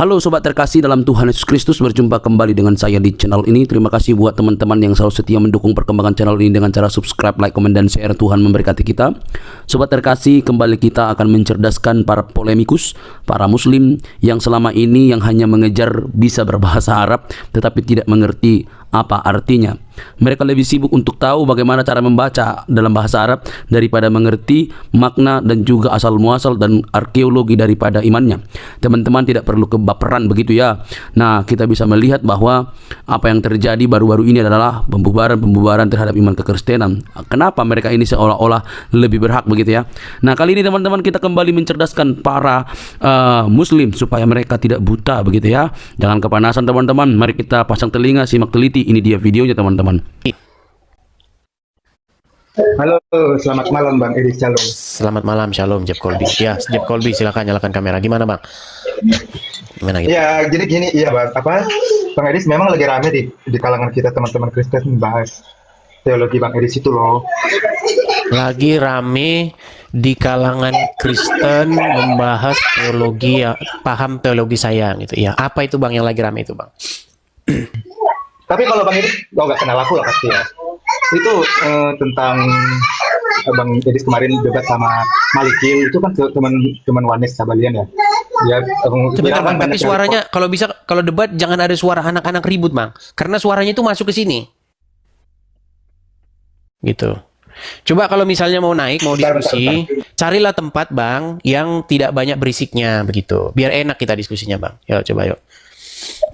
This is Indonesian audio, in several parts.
Halo sobat terkasih dalam Tuhan Yesus Kristus, berjumpa kembali dengan saya di channel ini. Terima kasih buat teman-teman yang selalu setia mendukung perkembangan channel ini dengan cara subscribe, like, komen, dan share. Tuhan memberkati kita. Sobat terkasih, kembali kita akan mencerdaskan para polemikus, para muslim yang selama ini yang hanya mengejar bisa berbahasa Arab tetapi tidak mengerti apa artinya. Mereka lebih sibuk untuk tahu bagaimana cara membaca dalam bahasa Arab daripada mengerti makna dan juga asal muasal dan arkeologi daripada imannya. Teman-teman tidak perlu kebaperan begitu ya. Nah, kita bisa melihat bahwa apa yang terjadi baru-baru ini adalah pembubaran terhadap iman kekristenan. Kenapa mereka ini seolah-olah lebih berhak begitu ya. Nah, kali ini teman-teman kita kembali mencerdaskan para muslim supaya mereka tidak buta begitu ya. Jangan kepanasan teman-teman. Mari kita pasang telinga, simak teliti. Ini dia videonya teman-teman. Halo, selamat malam Bang Edi, shalom. Selamat malam, shalom Jeff Colby. Ya, Jeff Colby, silakan nyalakan kamera. Gimana Bang? Gimana gitu? Ya, jadi gini, iya Bang. Bang Edis memang lagi rame di kalangan kita teman-teman Kristen membahas teologi Bang Edis itu loh. Lagi rame di kalangan Kristen membahas teologi, ya, paham teologi saya gitu. Ya, apa itu Bang yang lagi rame itu Bang? Tapi kalau Bang Edis, nggak kenal aku lah pasti ya. Itu tentang Bang Edis kemarin debat sama Malikil, itu kan teman Wanes Sabalian ya. Ya, Sebentar Bang, tapi suaranya kalau bisa, kalau debat jangan ada suara anak-anak ribut Bang, karena suaranya itu masuk ke sini. Gitu. Coba kalau misalnya mau naik, mau diskusi, carilah tempat Bang yang tidak banyak berisiknya begitu. Biar enak kita diskusinya Bang. Yuk coba yuk.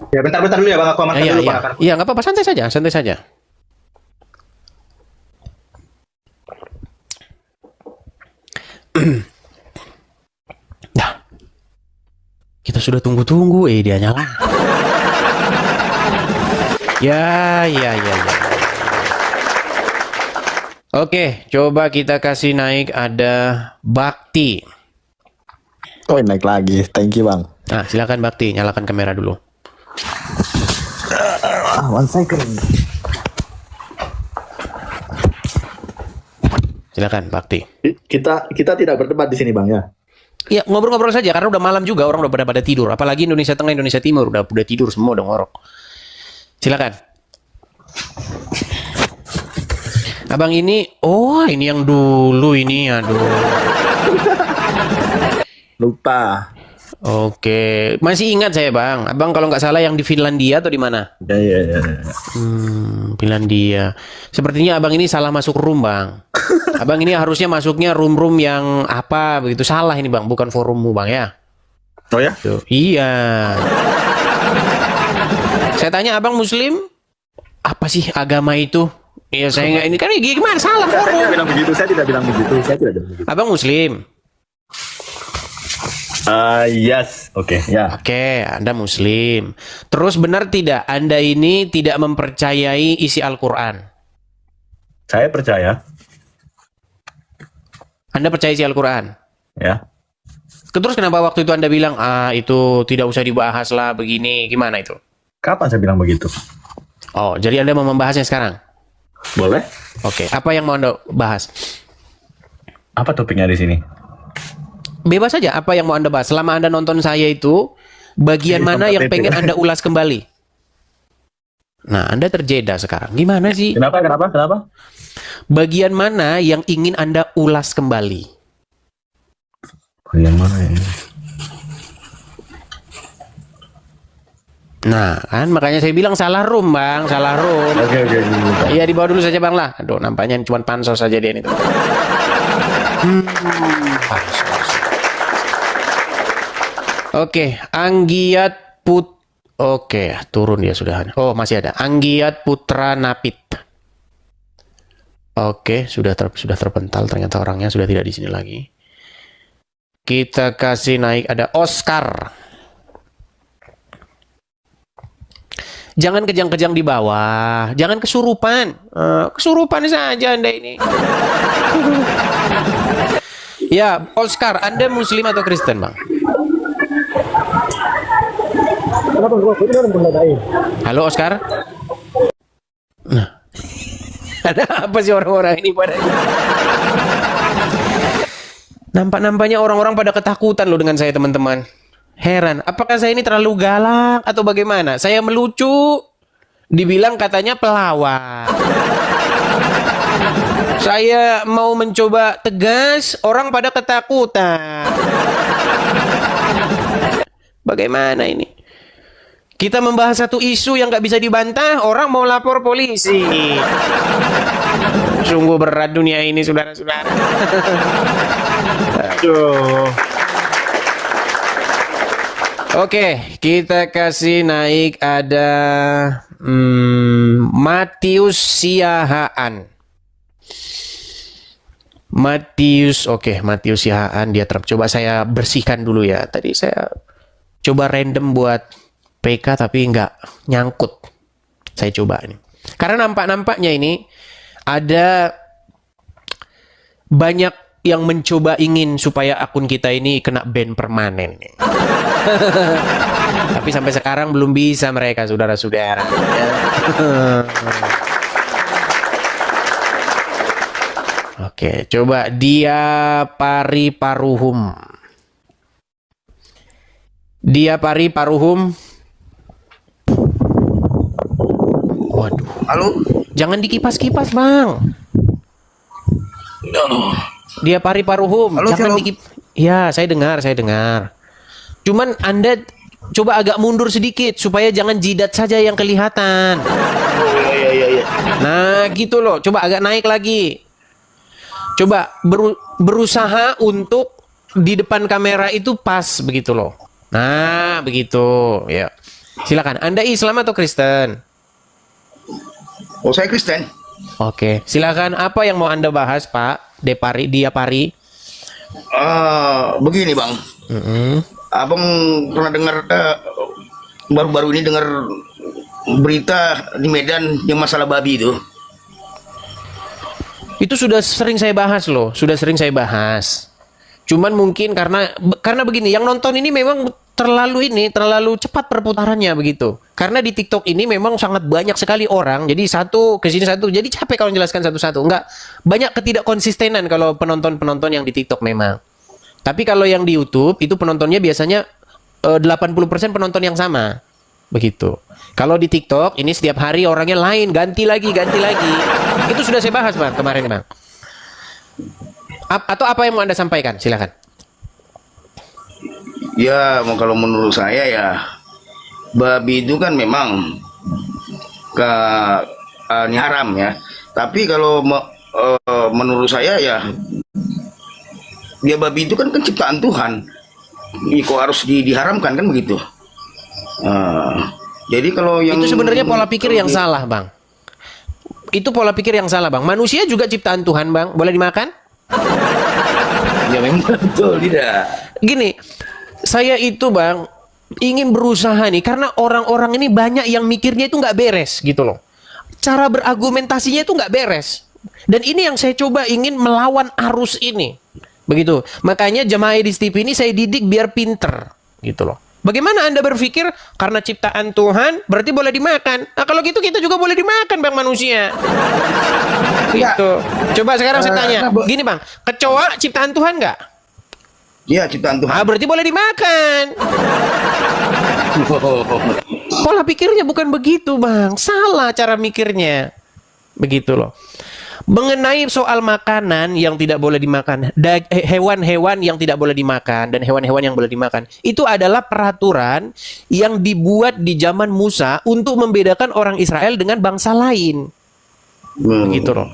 Ya bentar dulu ya Bang, aku amankan dulu Bang. Iya, nggak apa-apa, santai saja, santai saja. Nah, kita sudah tunggu-tunggu, dia nyala. Ya. Oke, coba kita kasih naik, ada Bakti. Oh, naik lagi. Thank you, Bang. Nah, silakan Bakti, nyalakan kamera dulu. 1 second. Silakan Bakti. Kita tidak berdebat di sini, Bang ya. Ya, ngobrol-ngobrol saja karena udah malam juga, orang udah pada tidur. Apalagi Indonesia Tengah, Indonesia Timur udah tidur semua, udah ngorok. Silakan. Abang ini, ini yang dulu ini, aduh. Lupa. Oke, masih ingat saya Bang. Abang kalau nggak salah yang di Finlandia atau di mana? Ya. Finlandia. Sepertinya abang ini salah masuk room Bang. Abang ini harusnya masuknya room-room yang apa begitu, salah ini Bang, bukan forummu Bang ya. Oh ya? Tuh, iya. Saya tanya abang Muslim, apa sih agama itu? Iya saya nggak, ini kan gimana salah forum. Saya tidak bilang begitu. Abang Muslim. Yes. Oke, ya. Oke, Anda Muslim. Terus benar tidak Anda ini tidak mempercayai isi Al-Quran? Saya percaya. Anda percaya isi Al-Quran? Ya. Terus kenapa waktu itu Anda bilang, itu tidak usah dibahas lah begini, gimana itu? Kapan saya bilang begitu? Oh, jadi Anda mau membahasnya sekarang? Boleh. Oke, apa yang mau Anda bahas? Apa topiknya di sini? Bebas saja, apa yang mau Anda bahas. Selama Anda nonton saya itu, bagian mana yang pengen Anda ulas kembali? Nah, Anda terjeda sekarang. Gimana sih? Kenapa? Bagian mana yang ingin Anda ulas kembali? Bagian mana ya? Nah, kan makanya saya bilang salah room, Bang. Salah room. Oke. Iya, dibawa dulu saja, Bang lah. Aduh, nampaknya cuma pansos saja dia ini. Pansos. Oke, Anggiat Oke, turun dia sudah. Oh, masih ada. Anggiat Putra Napit. Oke, sudah terpental, ternyata orangnya sudah tidak di sini lagi. Kita kasih naik, ada Oscar. Jangan kejang-kejang di bawah, jangan kesurupan. Kesurupan saja Anda ini. Ya, Oscar, Anda Muslim atau Kristen, Bang? Halo Oscar. Nah, ada apa sih orang-orang ini pada? Nampak-nampaknya orang-orang pada ketakutan loh dengan saya teman-teman. Heran, apakah saya ini terlalu galak atau bagaimana? Saya melucu, dibilang katanya pelawak. Saya mau mencoba tegas, orang pada ketakutan. Bagaimana ini? Kita membahas satu isu yang nggak bisa dibantah, orang mau lapor polisi. Sungguh berat dunia ini, saudara-saudara. Aduh. Oke, kita kasih naik ada Matius Siahaan. Matius Siahaan dia coba saya bersihkan dulu ya. Tadi saya coba random buat PK tapi nggak nyangkut. Saya coba ini. Karena nampaknya ini ada banyak yang mencoba ingin supaya akun kita ini kena ban permanen. Tapi sampai sekarang belum bisa mereka, saudara-saudara. Oke, coba Dia Pari Paruhum. Waduh. Halo? Jangan dikipas-kipas, Bang. Dia Pari Paruhum. Halo, Jangan Shalom. Ya, saya dengar. Cuman Anda coba agak mundur sedikit supaya jangan jidat saja yang kelihatan. Iya. Nah, gitu loh. Coba agak naik lagi. Coba berusaha untuk di depan kamera itu pas begitu loh. Nah, begitu. Ya. Silakan. Anda Islam atau Kristen? Oh, saya Kristen. Oke. Silakan. Apa yang mau Anda bahas, Pak? Dia Pari. Begini, Bang. Abang pernah dengar baru-baru ini dengar berita di Medan yang masalah babi itu. Itu sudah sering saya bahas loh, Cuman mungkin karena begini, yang nonton ini memang terlalu cepat perputarannya begitu. Karena di TikTok ini memang sangat banyak sekali orang, jadi satu ke sini satu, jadi capek kalau menjelaskan satu-satu. Enggak, banyak ketidakkonsistenan kalau penonton yang di TikTok memang. Tapi kalau yang di YouTube itu penontonnya biasanya 80% penonton yang sama. Begitu. Kalau di TikTok ini setiap hari orangnya lain, ganti lagi. Itu sudah saya bahas, Bang, kemarin, Bang. Atau apa yang mau Anda sampaikan? Silakan. Ya, kalau menurut saya ya babi itu kan memang ini haram ya. Tapi kalau menurut saya ya dia babi itu kan ciptaan Tuhan. Ini kok harus diharamkan kan begitu. Jadi kalau yang itu sebenarnya pola pikir yang salah, Bang. Itu pola pikir yang salah, Bang. Manusia juga ciptaan Tuhan, Bang. Boleh dimakan? Ya memang betul tidak. Gini, saya itu, Bang, ingin berusaha nih karena orang-orang ini banyak yang mikirnya itu nggak beres gitu loh. Cara berargumentasinya itu nggak beres. Dan ini yang saya coba ingin melawan arus ini. Begitu. Makanya jemaah Edis TV ini saya didik biar pinter gitu loh. Bagaimana Anda berpikir karena ciptaan Tuhan berarti boleh dimakan? Nah, kalau gitu kita juga boleh dimakan, Bang, manusia. Gitu. Coba sekarang saya tanya. Gini, Bang, kecoa ciptaan Tuhan nggak? Iya, ciptaan Tuhan. Ah, berarti boleh dimakan. Pola pikirnya bukan begitu, Bang. Salah cara mikirnya. Begitu loh. Mengenai soal makanan yang tidak boleh dimakan, hewan-hewan yang tidak boleh dimakan dan hewan-hewan yang boleh dimakan, itu adalah peraturan yang dibuat di zaman Musa untuk membedakan orang Israel dengan bangsa lain. Begitu loh.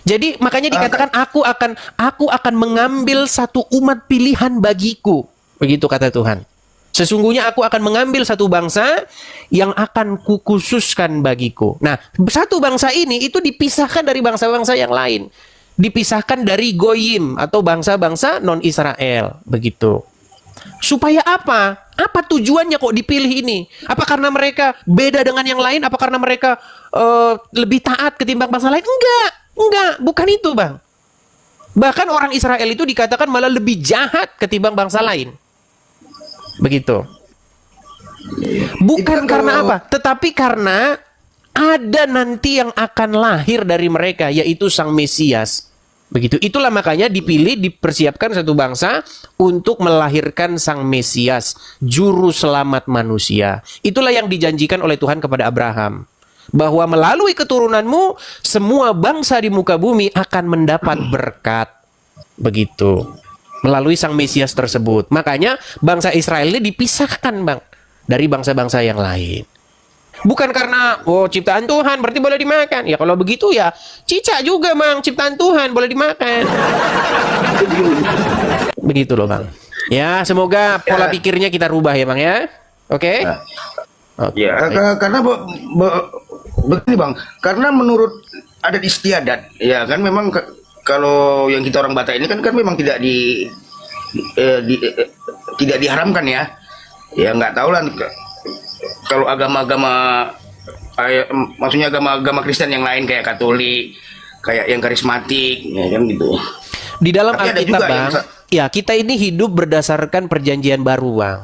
Jadi makanya dikatakan aku akan mengambil satu umat pilihan bagiku. Begitu kata Tuhan. Sesungguhnya aku akan mengambil satu bangsa yang akan kukhususkan bagiku. Nah, satu bangsa ini itu dipisahkan dari bangsa-bangsa yang lain. Dipisahkan dari Goyim atau bangsa-bangsa non-Israel. Begitu. Supaya apa? Apa tujuannya kok dipilih ini? Apa karena mereka beda dengan yang lain? Apa karena mereka lebih taat ketimbang bangsa lain? Enggak, bukan itu, Bang. Bahkan orang Israel itu dikatakan malah lebih jahat ketimbang bangsa lain. Begitu. Bukan karena apa? Tetapi karena ada nanti yang akan lahir dari mereka, yaitu Sang Mesias. Begitu. Itulah makanya dipilih, dipersiapkan satu bangsa untuk melahirkan sang Mesias, juru selamat manusia. Itulah yang dijanjikan oleh Tuhan kepada Abraham. Bahwa melalui keturunanmu, semua bangsa di muka bumi akan mendapat berkat. Begitu. Melalui sang Mesias tersebut. Makanya bangsa Israel ini dipisahkan, Bang, dari bangsa-bangsa yang lain. Bukan karena, oh ciptaan Tuhan berarti boleh dimakan. Ya kalau begitu ya, cicak juga, Bang, ciptaan Tuhan boleh dimakan. Begitu loh, Bang. Ya, semoga pola pikirnya kita rubah ya, Bang ya. Oke? Oke. Ya, karena begini Bang, karena menurut adat istiadat, ya kan memang kalau yang kita orang Batak ini kan memang tidak tidak diharamkan ya. Ya nggak tahu lah kalau agama-agama, maksudnya agama-agama Kristen yang lain kayak Katolik, kayak yang karismatik, ya kan gitu. Di dalam Tapi ada Alkitab, juga Bang, ya kita ini hidup berdasarkan perjanjian baru, Bang.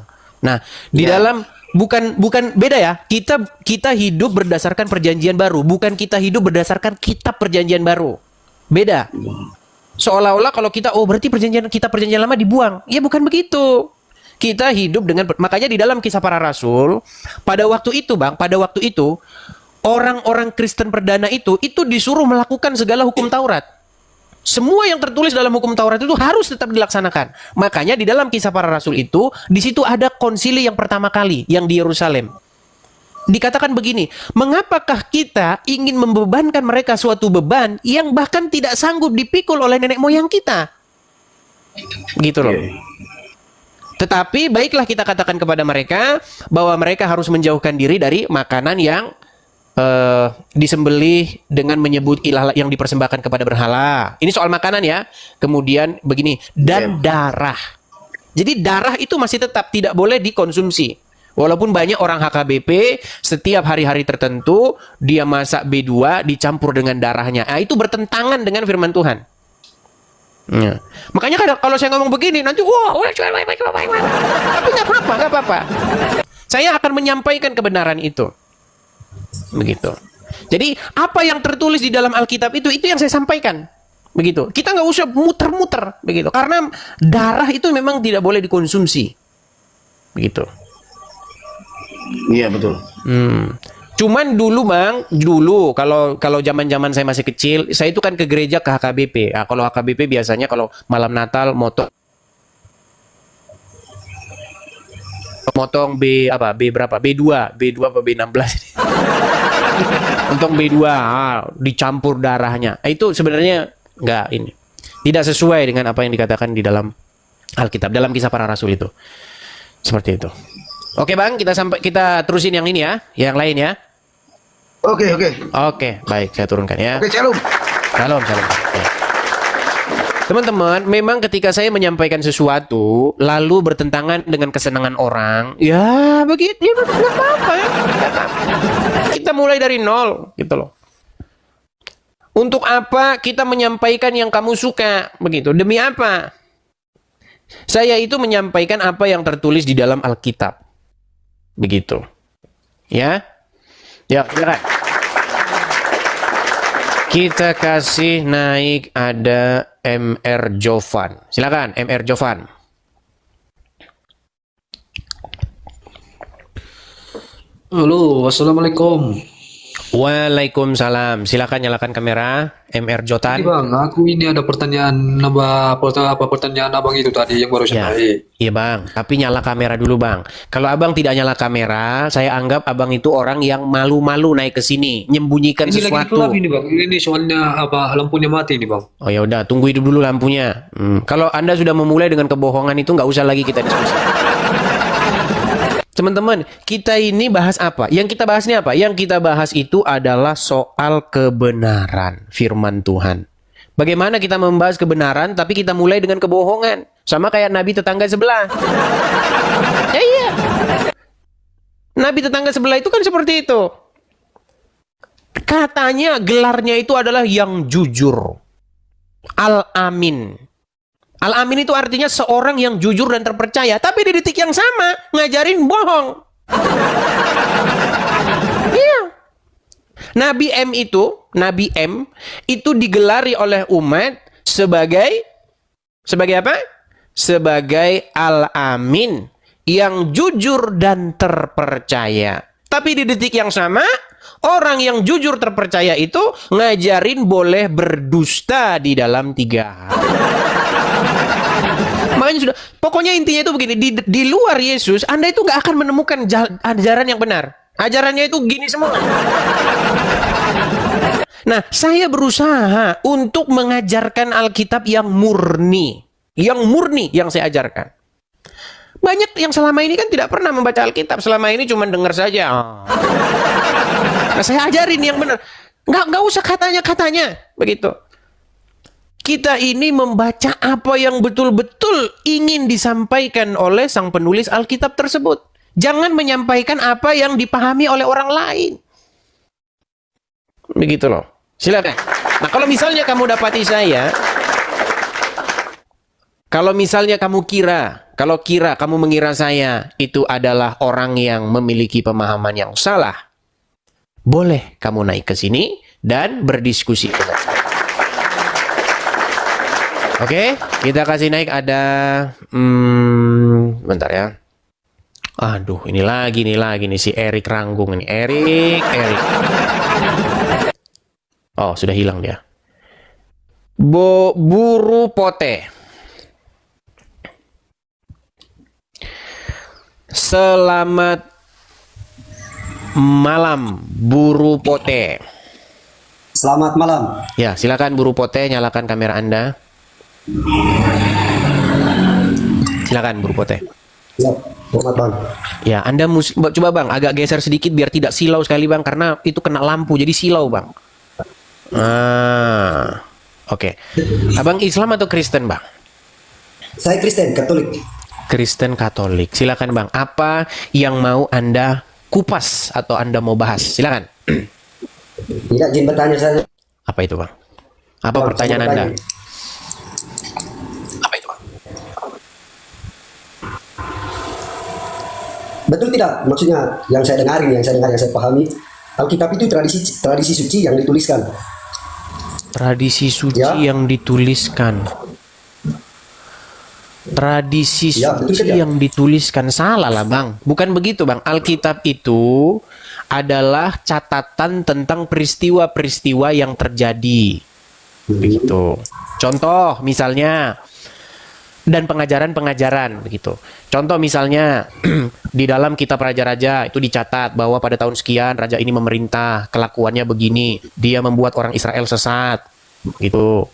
Nah, di Ya. dalam bukan beda ya. Kita hidup berdasarkan perjanjian baru, bukan kita hidup berdasarkan kitab perjanjian baru. Beda. Seolah-olah kalau kita berarti perjanjian lama dibuang. Ya bukan begitu. Kita hidup dengan, makanya di dalam Kisah Para Rasul pada waktu itu, Bang, pada waktu itu orang-orang Kristen perdana itu disuruh melakukan segala hukum Taurat. Semua yang tertulis dalam hukum Taurat itu harus tetap dilaksanakan. Makanya di dalam Kisah Para Rasul itu, di situ ada konsili yang pertama kali yang di Yerusalem. Dikatakan begini, mengapakah kita ingin membebankan mereka suatu beban yang bahkan tidak sanggup dipikul oleh nenek moyang kita? Gitu loh. Tetapi baiklah kita katakan kepada mereka bahwa mereka harus menjauhkan diri dari makanan yang disembelih dengan menyebut ilah yang dipersembahkan kepada berhala. Ini soal makanan ya. Kemudian begini, dan darah. Jadi darah itu masih tetap tidak boleh dikonsumsi. Walaupun banyak orang HKBP setiap hari-hari tertentu dia masak B2 dicampur dengan darahnya. Nah, itu bertentangan dengan firman Tuhan. Ya. Makanya kalau saya ngomong begini nanti tapi nggak apa-apa. Saya akan menyampaikan kebenaran itu. Begitu. Jadi apa yang tertulis di dalam Alkitab itu yang saya sampaikan. Begitu. Kita nggak usah muter-muter begitu. Karena darah itu memang tidak boleh dikonsumsi. Begitu. Iya betul. Cuman dulu, Bang, kalau zaman-zaman saya masih kecil, saya itu kan ke gereja ke HKBP. Nah, kalau HKBP biasanya kalau malam Natal motong B berapa? B2 apa B16? Untuk B2 dicampur darahnya. Itu sebenarnya tidak sesuai dengan apa yang dikatakan di dalam Alkitab, dalam Kisah Para Rasul itu. Seperti itu. Oke, Bang, kita terusin yang ini ya, yang lain ya. Oke. Oke, baik, saya turunkan ya. Oke, shalom. Shalom. Ya. Teman-teman, memang ketika saya menyampaikan sesuatu lalu bertentangan dengan kesenangan orang, ya begitu, ya nggak apa-apa ya. Kita mulai dari nol, gitu loh. Untuk apa kita menyampaikan yang kamu suka, begitu? Demi apa? Saya itu menyampaikan apa yang tertulis di dalam Alkitab. Begitu. Ya. Ya, silakan. Kita kasih naik ada MR Jovan. Silakan MR Jovan. Halo, assalamualaikum. Waalaikumsalam. Silakan nyalakan kamera MR Jotan. Ini Bang, aku ini ada pertanyaan pertanyaan Abang itu tadi yang baru Ya, saya iya Bang. Tapi nyala kamera dulu Bang. Kalau Abang tidak nyala kamera, saya anggap Abang itu orang yang malu-malu naik ke sini, menyembunyikan Ini lagi sesuatu. gelap ini Bang. Ini soalnya lampunya mati nih Bang. Oh ya udah, tunggu hidup dulu lampunya. Kalau Anda sudah memulai dengan kebohongan itu nggak usah lagi kita diskusi. Teman-teman, kita ini bahas apa? Yang kita bahas ini apa? Yang kita bahas itu adalah soal kebenaran firman Tuhan. Bagaimana kita membahas kebenaran tapi kita mulai dengan kebohongan? Sama kayak Nabi tetangga sebelah. Ya iya. Nabi tetangga sebelah itu kan seperti itu. Katanya gelarnya itu adalah yang jujur. Al-Amin. Al-Amin itu artinya seorang yang jujur dan terpercaya. Tapi di detik yang sama, ngajarin bohong. Iya. Nabi M itu digelari oleh umat sebagai apa? Sebagai Al-Amin, yang jujur dan terpercaya. Tapi di detik yang sama, orang yang jujur terpercaya itu ngajarin boleh berdusta di dalam 3 hal. Makanya sudah, pokoknya intinya itu begini, di luar Yesus, Anda itu nggak akan menemukan ajaran yang benar. Ajarannya itu gini semua. Nah, saya berusaha untuk mengajarkan Alkitab yang murni yang saya ajarkan. Banyak yang selama ini kan tidak pernah membaca Alkitab, selama ini cuma dengar saja. Nah, saya ajarin yang benar. Nggak usah katanya, begitu. Kita ini membaca apa yang betul-betul ingin disampaikan oleh sang penulis Alkitab tersebut. Jangan menyampaikan apa yang dipahami oleh orang lain. Begitu loh. Silakan. Nah, kalau misalnya kamu dapati saya, kalau misalnya kamu mengira saya itu adalah orang yang memiliki pemahaman yang salah, boleh kamu naik ke sini dan berdiskusi dengan saya. Oke, kita kasih naik ada, bentar ya. Aduh, ini lagi nih si Erik Ranggung ini. Erik. Oh, sudah hilang dia. Buru Pote. Selamat malam, Buru Pote. Selamat malam. Ya, silakan Buru Pote, nyalakan kamera Anda. Silakan Buru Pote. Ya, selamat Bang. Ya, Anda coba Bang, agak geser sedikit biar tidak silau sekali Bang, karena itu kena lampu jadi silau Bang. Oke. Abang Islam atau Kristen Bang? Saya Kristen, Katolik. Kristen Katolik. Silakan Bang, apa yang mau Anda kupas atau Anda mau bahas? Silakan. Tidak, izin bertanya saja. Apa itu Bang? Apa pertanyaan Anda? Apa itu Bang? Betul tidak? Maksudnya yang saya dengar, yang saya pahami, Alkitab itu tradisi suci yang dituliskan. Tradisi suci yang dituliskan. Tradisi suci yang dituliskan. Salah lah Bang. Bukan begitu Bang. Alkitab itu adalah catatan tentang peristiwa-peristiwa yang terjadi. Begitu. Contoh misalnya, dan pengajaran-pengajaran begitu. Contoh misalnya di dalam kitab Raja-Raja itu dicatat bahwa pada tahun sekian raja ini memerintah, kelakuannya begini, dia membuat orang Israel sesat, gitu.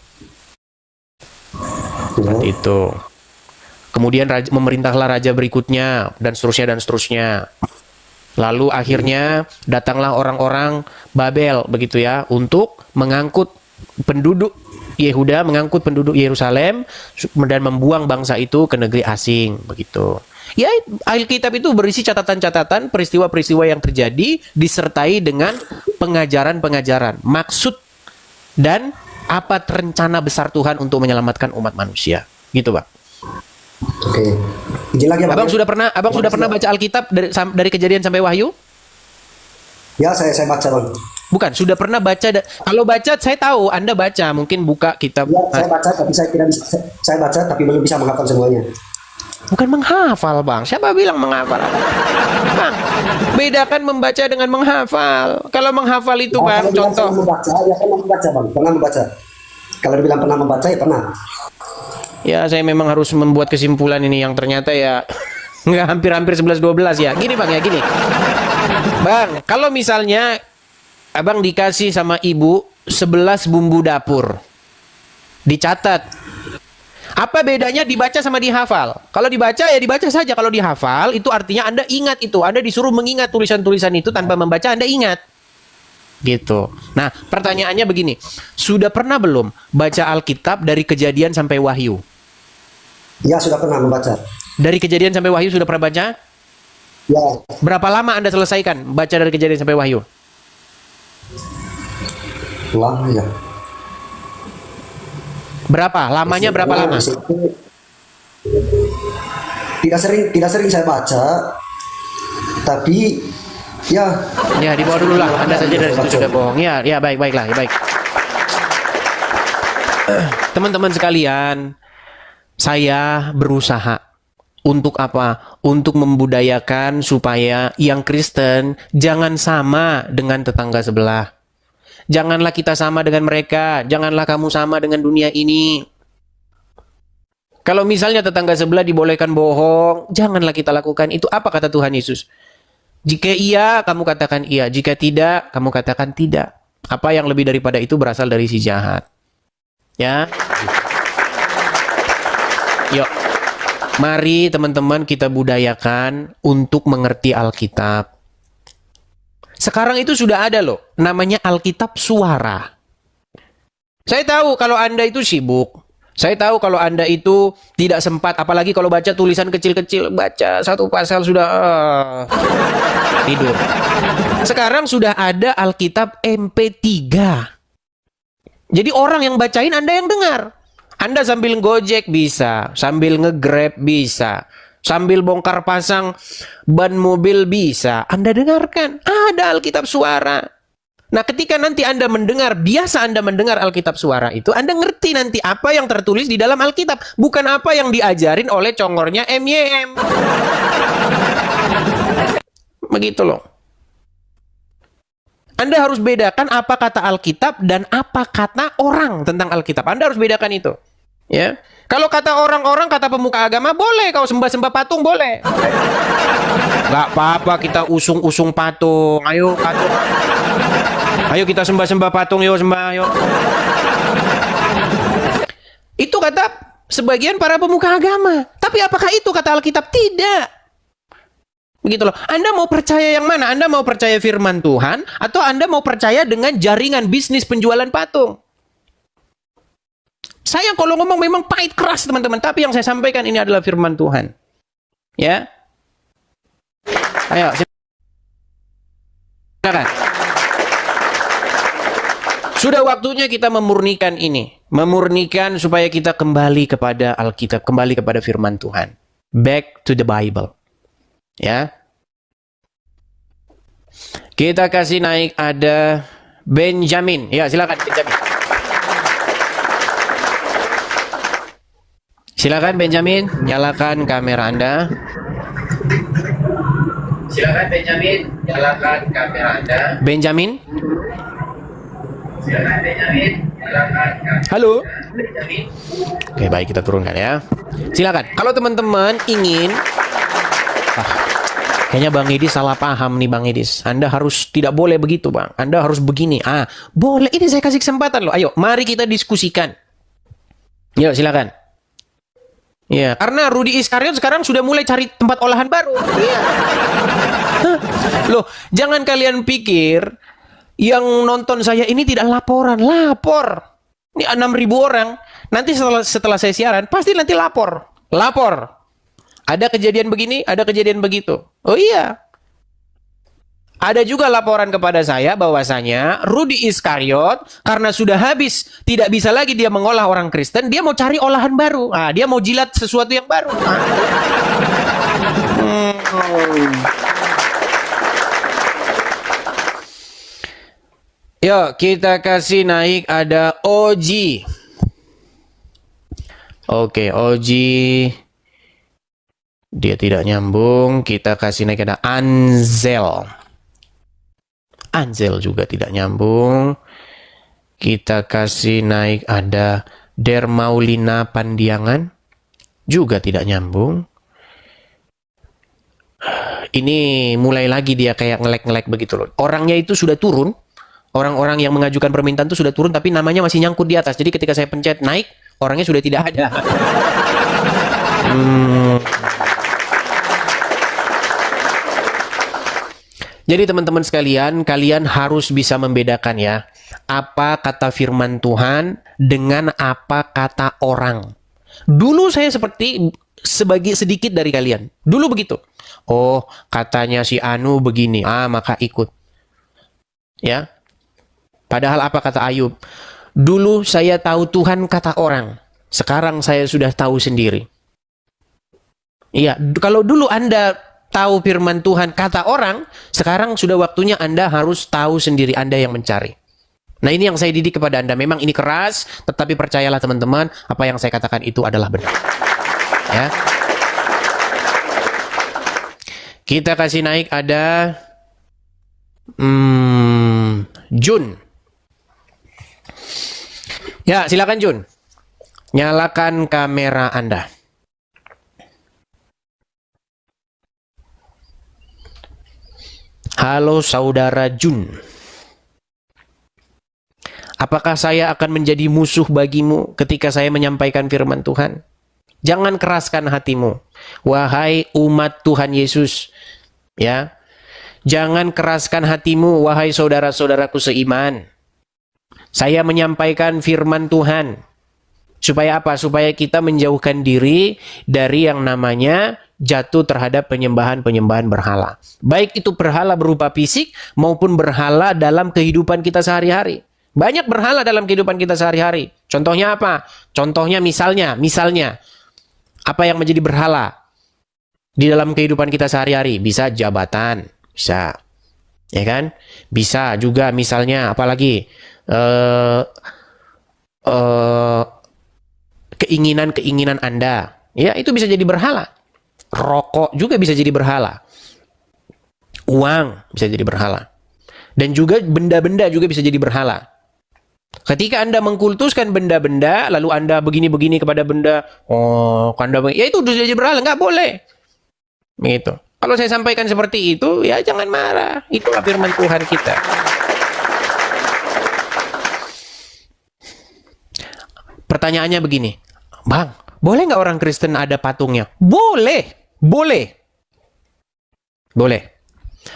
Seperti itu. Kemudian memerintahlah raja berikutnya dan seterusnya. Lalu akhirnya datanglah orang-orang Babel begitu ya untuk mengangkut penduduk Yehuda, mengangkut penduduk Yerusalem dan membuang bangsa itu ke negeri asing begitu. Ya, Alkitab itu berisi catatan-catatan peristiwa-peristiwa yang terjadi disertai dengan pengajaran-pengajaran, maksud dan apa rencana besar Tuhan untuk menyelamatkan umat manusia. Gitu, Bang. Oke. Izin lagi, Bang. Abang sudah pernah baca Alkitab dari Kejadian sampai Wahyu? Ya, saya baca, Bang. Bukan, sudah pernah baca. Kalau baca, saya tahu Anda baca. Mungkin buka kitab. Ya, saya baca, tapi saya tidak bisa. Saya baca, tapi belum bisa menghafal semuanya. Bukan menghafal, Bang. Siapa bilang menghafal? Bang, bedakan membaca dengan menghafal. Kalau menghafal itu, Bang, contoh. Membaca, ya pernah membaca, Bang. Pernah membaca. Kalau dibilang pernah membaca, ya pernah. Ya, saya memang harus membuat kesimpulan ini yang ternyata ya nggak hampir 11-12 ya. Gini, Bang, ya gini. Bang, kalau misalnya Abang dikasih sama ibu 11 bumbu dapur. Dicatat. Apa bedanya dibaca sama dihafal? Kalau dibaca ya dibaca saja. Kalau dihafal itu artinya Anda ingat itu. Anda disuruh mengingat tulisan-tulisan itu tanpa membaca Anda ingat. Gitu. Nah, pertanyaannya begini. Sudah pernah belum baca Alkitab dari Kejadian sampai Wahyu? Ya, sudah pernah membaca. Dari Kejadian sampai Wahyu sudah pernah baca? Ya. Berapa lama Anda selesaikan baca dari Kejadian sampai Wahyu? Lama ya. Berapa? Lamanya berapa lama? Tidak sering saya baca. Tapi ya. Ya, dibawa dulu lah. Anda saja dari situ sudah bohong. Ya, baiklah, baik. Teman-teman sekalian, saya berusaha untuk apa? Untuk membudayakan supaya yang Kristen jangan sama dengan tetangga sebelah. Janganlah kita sama dengan mereka. Janganlah kamu sama dengan dunia ini. Kalau misalnya tetangga sebelah dibolehkan bohong, janganlah kita lakukan itu. Apa kata Tuhan Yesus? Jika iya, kamu katakan iya. Jika tidak, kamu katakan tidak. Apa yang lebih daripada itu berasal dari si jahat. Ya. Yuk. Mari teman-teman kita budayakan untuk mengerti Alkitab. Sekarang itu sudah ada loh, namanya Alkitab suara. Saya tahu kalau Anda itu sibuk. Saya tahu kalau Anda itu tidak sempat, apalagi kalau baca tulisan kecil-kecil, baca satu pasal sudah tidur. Sekarang sudah ada Alkitab MP3. Jadi orang yang bacain, Anda yang dengar. Anda sambil Gojek bisa, sambil nge-Grab bisa, sambil bongkar pasang ban mobil bisa. Anda dengarkan, ada Alkitab suara. Nah, ketika nanti Anda mendengar, biasa Anda mendengar Alkitab suara itu, Anda ngerti nanti apa yang tertulis di dalam Alkitab. Bukan apa yang diajarin oleh congornya MYM. Begitu loh. Anda harus bedakan apa kata Alkitab dan apa kata orang tentang Alkitab. Anda harus bedakan itu. Ya. Kalau kata orang-orang, kata pemuka agama, boleh kau sembah-sembah patung, boleh. Gak apa-apa kita usung-usung patung. Ayo patung. Ayo kita sembah-sembah patung, yuk sembah, yuk. Itu kata sebagian para pemuka agama. Tapi apakah itu kata Alkitab? Tidak. Begitu loh. Anda mau percaya yang mana? Anda mau percaya firman Tuhan atau Anda mau percaya dengan jaringan bisnis penjualan patung? Saya kalau ngomong memang pahit keras teman-teman, tapi yang saya sampaikan ini adalah firman Tuhan. Ya. Ayo, silakan. Sudah waktunya kita memurnikan ini. Memurnikan supaya kita kembali kepada Alkitab, kembali kepada firman Tuhan. Back to the Bible. Ya. Kita kasih naik ada Benjamin. Ya, silakan Benjamin. Silakan Benjamin, nyalakan kamera Anda. Silakan Benjamin, nyalakan kamera Anda. Benjamin. Silakan Benjamin, nyalakan kamera. Halo. Benjamin. Oke, baik, kita turunkan ya. Silakan. Kalau teman-teman ingin kayaknya Bang Edis salah paham nih Bang Edis. Anda harus tidak boleh begitu Bang. Anda harus begini. Boleh. Ini saya kasih kesempatan loh. Ayo, mari kita diskusikan. Yuk, silakan. Ya, karena Rudy Iskariot sekarang sudah mulai cari tempat olahan baru. Iya. Loh, jangan kalian pikir yang nonton saya ini tidak laporan. Lapor. Ini 6.000 orang. Nanti setelah saya siaran, pasti nanti lapor. Lapor. Ada kejadian begini, ada kejadian begitu. Oh iya. Ada juga laporan kepada saya bahwasanya Rudy Iskariot karena sudah habis, tidak bisa lagi dia mengolah orang Kristen, dia mau cari olahan baru. Dia mau jilat sesuatu yang baru. Yuk, kita kasih naik ada Oji. Oke, Oji. Dia tidak nyambung. Kita kasih naik ada Anzel. Anzel juga tidak nyambung. Kita kasih naik ada Dermaulina Pandiangan. Juga tidak nyambung. Ini mulai lagi dia kayak ngelek-ngelek begitu loh. Orangnya itu sudah turun. Orang-orang yang mengajukan permintaan itu sudah turun, tapi namanya masih nyangkut di atas. Jadi ketika saya pencet naik, orangnya sudah tidak ada. Jadi teman-teman sekalian, kalian harus bisa membedakan ya, apa kata firman Tuhan dengan apa kata orang. Dulu saya seperti sebagai sedikit dari kalian. Dulu begitu. Oh, katanya si Anu begini. Maka ikut. Ya. Padahal apa kata Ayub? Dulu saya tahu Tuhan kata orang. Sekarang saya sudah tahu sendiri. Iya, kalau dulu Anda tahu firman Tuhan kata orang, sekarang sudah waktunya Anda harus tahu sendiri, Anda yang mencari. Nah, ini yang saya didik kepada Anda. Memang ini keras, tetapi percayalah teman-teman, apa yang saya katakan itu adalah benar. Ya. Kita kasih naik ada Jun. Ya, silakan Jun. Nyalakan kamera Anda. Halo saudara Jun. Apakah saya akan menjadi musuh bagimu ketika saya menyampaikan firman Tuhan? Jangan keraskan hatimu. Wahai umat Tuhan Yesus. Ya. Jangan keraskan hatimu, wahai saudara-saudaraku seiman. Saya menyampaikan firman Tuhan. Supaya apa? Supaya kita menjauhkan diri dari yang namanya jatuh terhadap penyembahan-penyembahan berhala. Baik itu berhala berupa fisik maupun berhala dalam kehidupan kita sehari-hari. Banyak berhala dalam kehidupan kita sehari-hari. Contohnya apa? Contohnya misalnya, apa yang menjadi berhala di dalam kehidupan kita sehari-hari? Bisa jabatan, bisa, ya kan? Bisa juga misalnya apalagi keinginan-keinginan Anda. Ya, itu bisa jadi berhala. Rokok juga bisa jadi berhala. Uang bisa jadi berhala. Dan juga benda-benda juga bisa jadi berhala. Ketika Anda mengkultuskan benda-benda, lalu Anda begini-begini kepada benda, ya itu sudah jadi berhala, nggak boleh. Begitu. Kalau saya sampaikan seperti itu, ya jangan marah. Itulah firman Tuhan kita. Pertanyaannya begini, Bang, boleh nggak orang Kristen ada patungnya? Boleh. Boleh.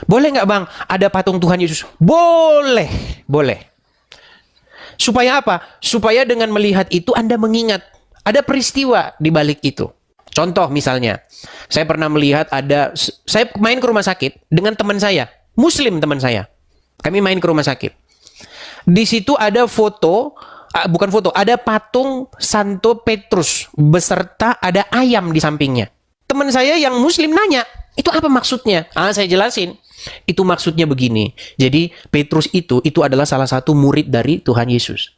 Boleh nggak Bang ada patung Tuhan Yesus? Boleh. Supaya apa? Supaya dengan melihat itu Anda mengingat ada peristiwa di balik itu. Contoh misalnya, saya pernah melihat saya main ke rumah sakit dengan teman saya, Muslim teman saya. Kami main ke rumah sakit. Di situ ada ada patung Santo Petrus beserta ada ayam di sampingnya. Teman saya yang Muslim nanya, itu apa maksudnya? Saya jelasin. Itu maksudnya begini. Jadi Petrus itu adalah salah satu murid dari Tuhan Yesus.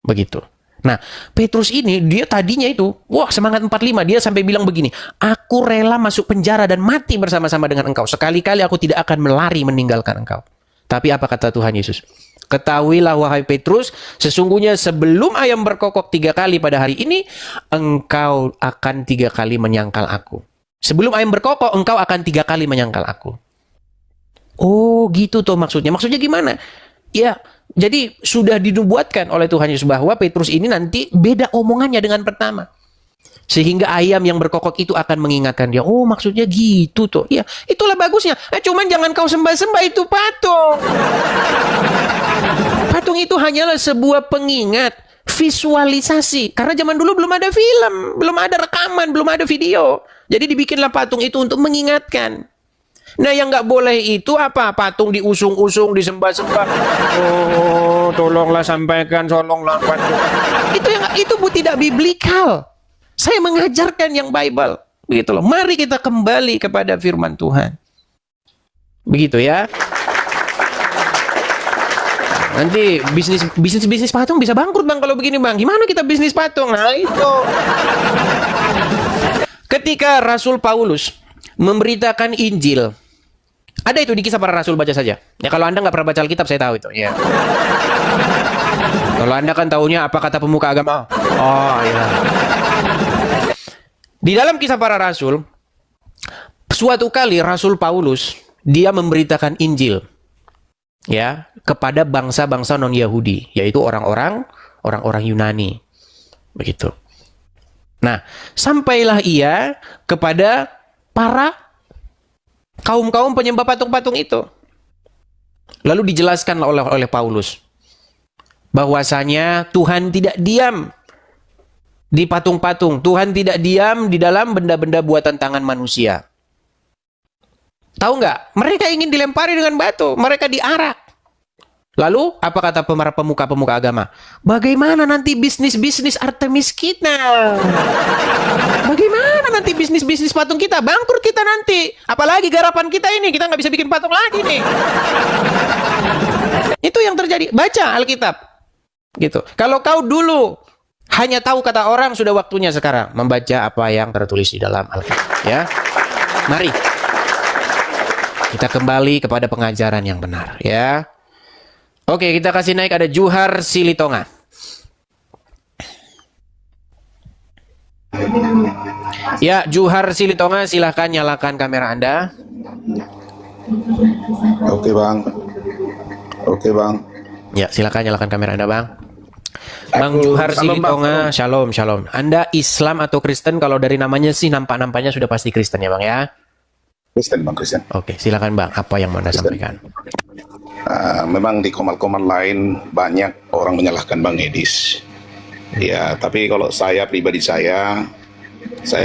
Begitu. Nah, Petrus ini dia tadinya itu, semangat 45, dia sampai bilang begini, aku rela masuk penjara dan mati bersama-sama dengan engkau. Sekali-kali aku tidak akan melari meninggalkan engkau. Tapi apa kata Tuhan Yesus? Ketahuilah wahai Petrus, sesungguhnya sebelum ayam berkokok 3 kali pada hari ini, engkau akan 3 kali menyangkal aku. Sebelum ayam berkokok, engkau akan 3 kali menyangkal aku. Oh gitu tuh maksudnya. Maksudnya gimana? Ya, jadi sudah dinubuatkan oleh Tuhan Yesus bahwa Petrus ini nanti beda omongannya dengan pertama. Sehingga ayam yang berkokok itu akan mengingatkan dia. Oh maksudnya gitu tuh. Ya, itulah bagusnya. Cuman jangan kau sembah-sembah itu patung. Patung itu hanyalah sebuah pengingat, visualisasi. Karena zaman dulu belum ada film, belum ada rekaman, belum ada video. Jadi dibikinlah patung itu untuk mengingatkan. Nah yang nggak boleh itu apa? Patung diusung-usung, disembah-sembah. Oh tolonglah sampaikan, tolonglah patung. Itu tidak biblikal. Saya mengajarkan yang Bible. Begitu loh. Mari kita kembali kepada firman Tuhan. Begitu ya. Nanti bisnis patung bisa bangkrut Bang kalau begini Bang. Gimana kita bisnis patung? Nah itu. Ketika Rasul Paulus memberitakan Injil, ada itu di Kisah Para Rasul, baca saja. Ya kalau Anda nggak pernah baca Alkitab saya tahu itu. Ya. Kalau Anda kan tahunya apa kata pemuka agama. Oh ya. Di dalam Kisah Para Rasul, suatu kali Rasul Paulus dia memberitakan Injil ya kepada bangsa-bangsa non-Yahudi, yaitu orang-orang Yunani. Begitu. Nah, sampailah ia kepada para kaum-kaum penyembah patung-patung itu. Lalu dijelaskan oleh Paulus bahwasanya Tuhan tidak diam di patung-patung. Tuhan tidak diam di dalam benda-benda buatan tangan manusia. Tahu nggak? Mereka ingin dilempari dengan batu. Mereka diarak. Lalu, apa kata pemuka-pemuka agama? Bagaimana nanti bisnis-bisnis Artemis kita? Bagaimana nanti bisnis-bisnis patung kita? Bangkrut kita nanti. Apalagi garapan kita ini. Kita nggak bisa bikin patung lagi nih. Itu yang terjadi. Baca Alkitab. Gitu. Kalau kau dulu hanya tahu kata orang, sudah waktunya sekarang membaca apa yang tertulis di dalam Alkitab. Ya. Mari kita kembali kepada pengajaran yang benar. Ya. Oke, kita kasih naik ada Juhar Silitonga. Ya, Juhar Silitonga, silahkan nyalakan kamera Anda. Oke bang. Oke bang. Ya, silakan nyalakan kamera Anda, Bang. Bang Aku- Juhar Salam, Silitonga, Bang. shalom, shalom. Anda Islam atau Kristen? Kalau dari namanya sih nampak-nampaknya sudah pasti Kristen ya, Bang ya? Kristen bang, Kristen. Oke, silakan Bang. Apa yang mau Anda sampaikan? Memang di komal-komal lain banyak orang menyalahkan Bang Edis. Ya, tapi kalau saya pribadi saya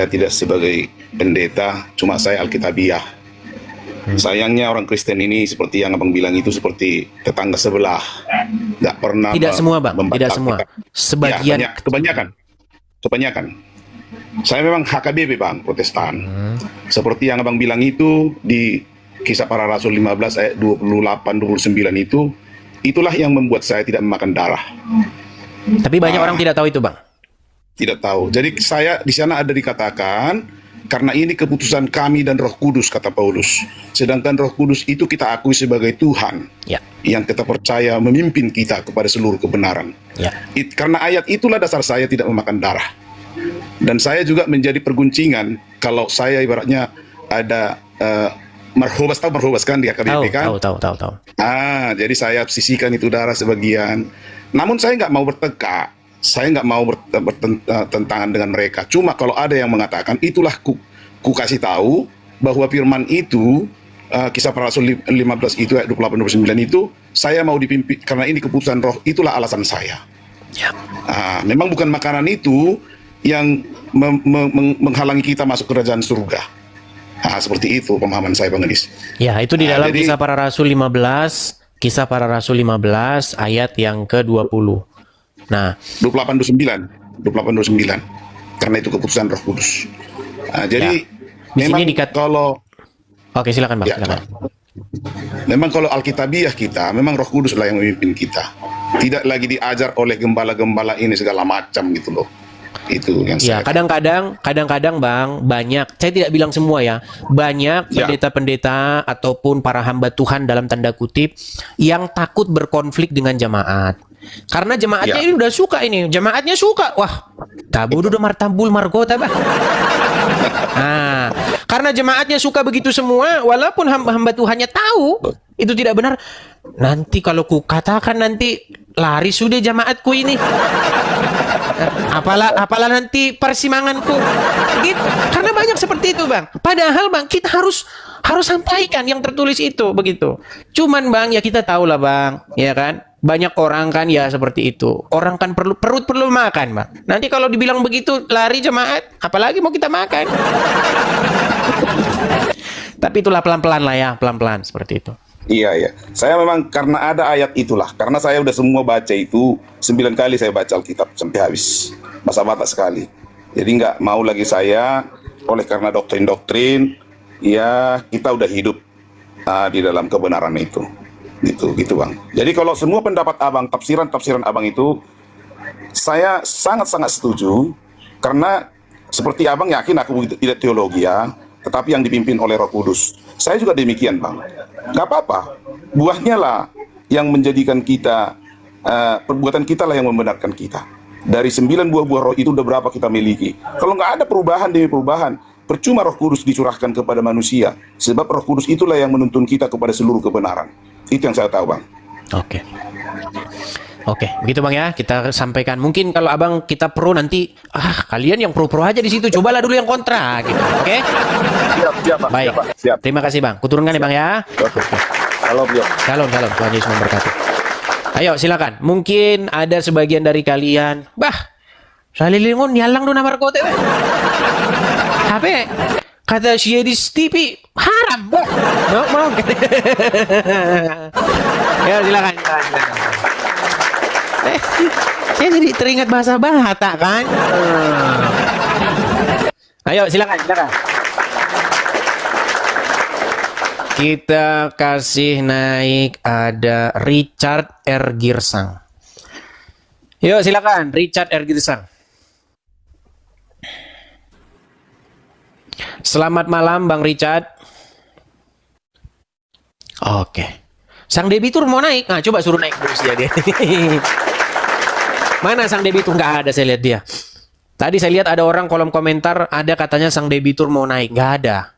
tidak sebagai pendeta, cuma saya Alkitabiah. Sayangnya orang Kristen ini seperti yang abang bilang itu seperti tetangga sebelah, nggak pernah. Tidak semua, Bang. membaca Tidak semua. Alkitab. Sebagian. Ya, kebanyakan. Saya memang HKBP bang, Protestan. Seperti yang abang bilang itu di Kisah Para Rasul 15 ayat 28-29 itu, itulah yang membuat saya tidak memakan darah. Tapi banyak orang tidak tahu itu, Bang. Tidak tahu. Jadi saya di sana ada dikatakan karena ini keputusan kami dan Roh Kudus, kata Paulus. Sedangkan Roh Kudus itu kita akui sebagai Tuhan Ya. yang kita percaya memimpin kita kepada seluruh kebenaran. Ya. Karena ayat itulah dasar saya tidak memakan darah. Dan saya juga menjadi perguncingan kalau saya ibaratnya ada marhobas, tahu marhobas kan di AKBP kan? Tahu. Jadi saya sisihkan itu darah sebagian. Namun saya nggak mau bertekak. Saya nggak mau bertentangan dengan mereka. Cuma kalau ada yang mengatakan, itulah ku kasih tahu bahwa firman itu, Kisah Para Rasul 15 itu, ayat 28-29 itu, saya mau dipimpin, karena ini keputusan roh, itulah alasan saya. Ya. Memang bukan makanan itu yang menghalangi kita masuk kerajaan surga. Seperti itu pemahaman saya, Bang Edis. Ya, itu di dalam jadi- Kisah Para Rasul 15, Kisah Para Rasul 15 ayat yang ke-20. Nah, 28-29. Karena itu keputusan Roh Kudus. Jadi Di memang sini kalau oke, silakan Bang, Ya, silakan. memang kalau Alkitabiah kita, memang Roh Kudus lah yang memimpin kita. Tidak lagi diajar oleh gembala-gembala ini segala macam gitu loh. Itu yang Ya, saya. kadang-kadang Bang, banyak, saya tidak bilang semua ya, banyak Ya. pendeta-pendeta ataupun para hamba Tuhan dalam tanda kutip yang takut berkonflik dengan jemaat. Karena jemaatnya Ya. ini udah suka ini, jemaatnya suka. Wah, tabu udah martambul margota, Bang. Karena jemaatnya suka begitu semua, walaupun hamba-hamba Tuhannya tahu itu tidak benar. Nanti kalau ku katakan nanti lari sudah jemaatku ini. Apalah nanti persimanganku. Gitu. Karena banyak seperti itu, Bang. Padahal Bang, kita harus sampaikan yang tertulis itu begitu. Cuman Bang, ya kita tahu lah Bang, ya kan? Banyak orang kan ya seperti itu. Orang kan perut perlu makan, Bang. Nanti kalau dibilang begitu lari jemaat, apalagi mau kita makan. Tapi itulah pelan-pelan lah ya, pelan-pelan seperti itu. Iya. Saya memang karena ada ayat itulah. Karena saya udah semua baca itu 9 kali saya baca Alkitab sampai habis. Masa-masa sekali. Jadi nggak mau lagi saya oleh karena doktrin-doktrin. Ya kita udah hidup di dalam kebenaran itu. Gitu Bang. Jadi kalau semua pendapat abang, tafsiran abang itu, saya sangat-sangat setuju. Karena seperti abang yakin aku tidak teologi ya, tetapi yang dipimpin oleh Roh Kudus. Saya juga demikian Bang. Gak apa-apa, buahnya lah yang menjadikan kita, perbuatan kita lah yang membenarkan kita. Dari 9 buah roh itu udah berapa kita miliki. Kalau nggak ada perubahan demi perubahan, percuma Roh Kudus dicurahkan kepada manusia. Sebab Roh Kudus itulah yang menuntun kita kepada seluruh kebenaran. Itu yang saya tahu Bang. Oke, begitu Bang ya. Kita sampaikan. Mungkin kalau Abang kita pro nanti, kalian yang pro-pro aja di situ. Cobalah dulu yang kontra gitu. Oke? Siap, Bang. Baik. Siap. Terima kasih Bang. Kuturunkan ya Bang ya. Salam. Salam. Tuhan Yesus memberkati. Ayo silakan. Mungkin ada sebagian dari kalian, salilingon nyalang do namar kote. Apa? Kata Syedis TV haram. Mau. Ya silakan. Saya jadi teringat bahasa Batak kan. Ayo silakan. Kita kasih naik ada Richard R. Girsang. Yuk silakan Richard R. Girsang. Selamat malam Bang Richard. Oke. Sang debitur mau naik. Nah, coba suruh naik dulu dia. Mana sang debitur? Nggak ada saya lihat dia. Tadi saya lihat ada orang kolom komentar ada katanya sang debitur mau naik. Nggak ada.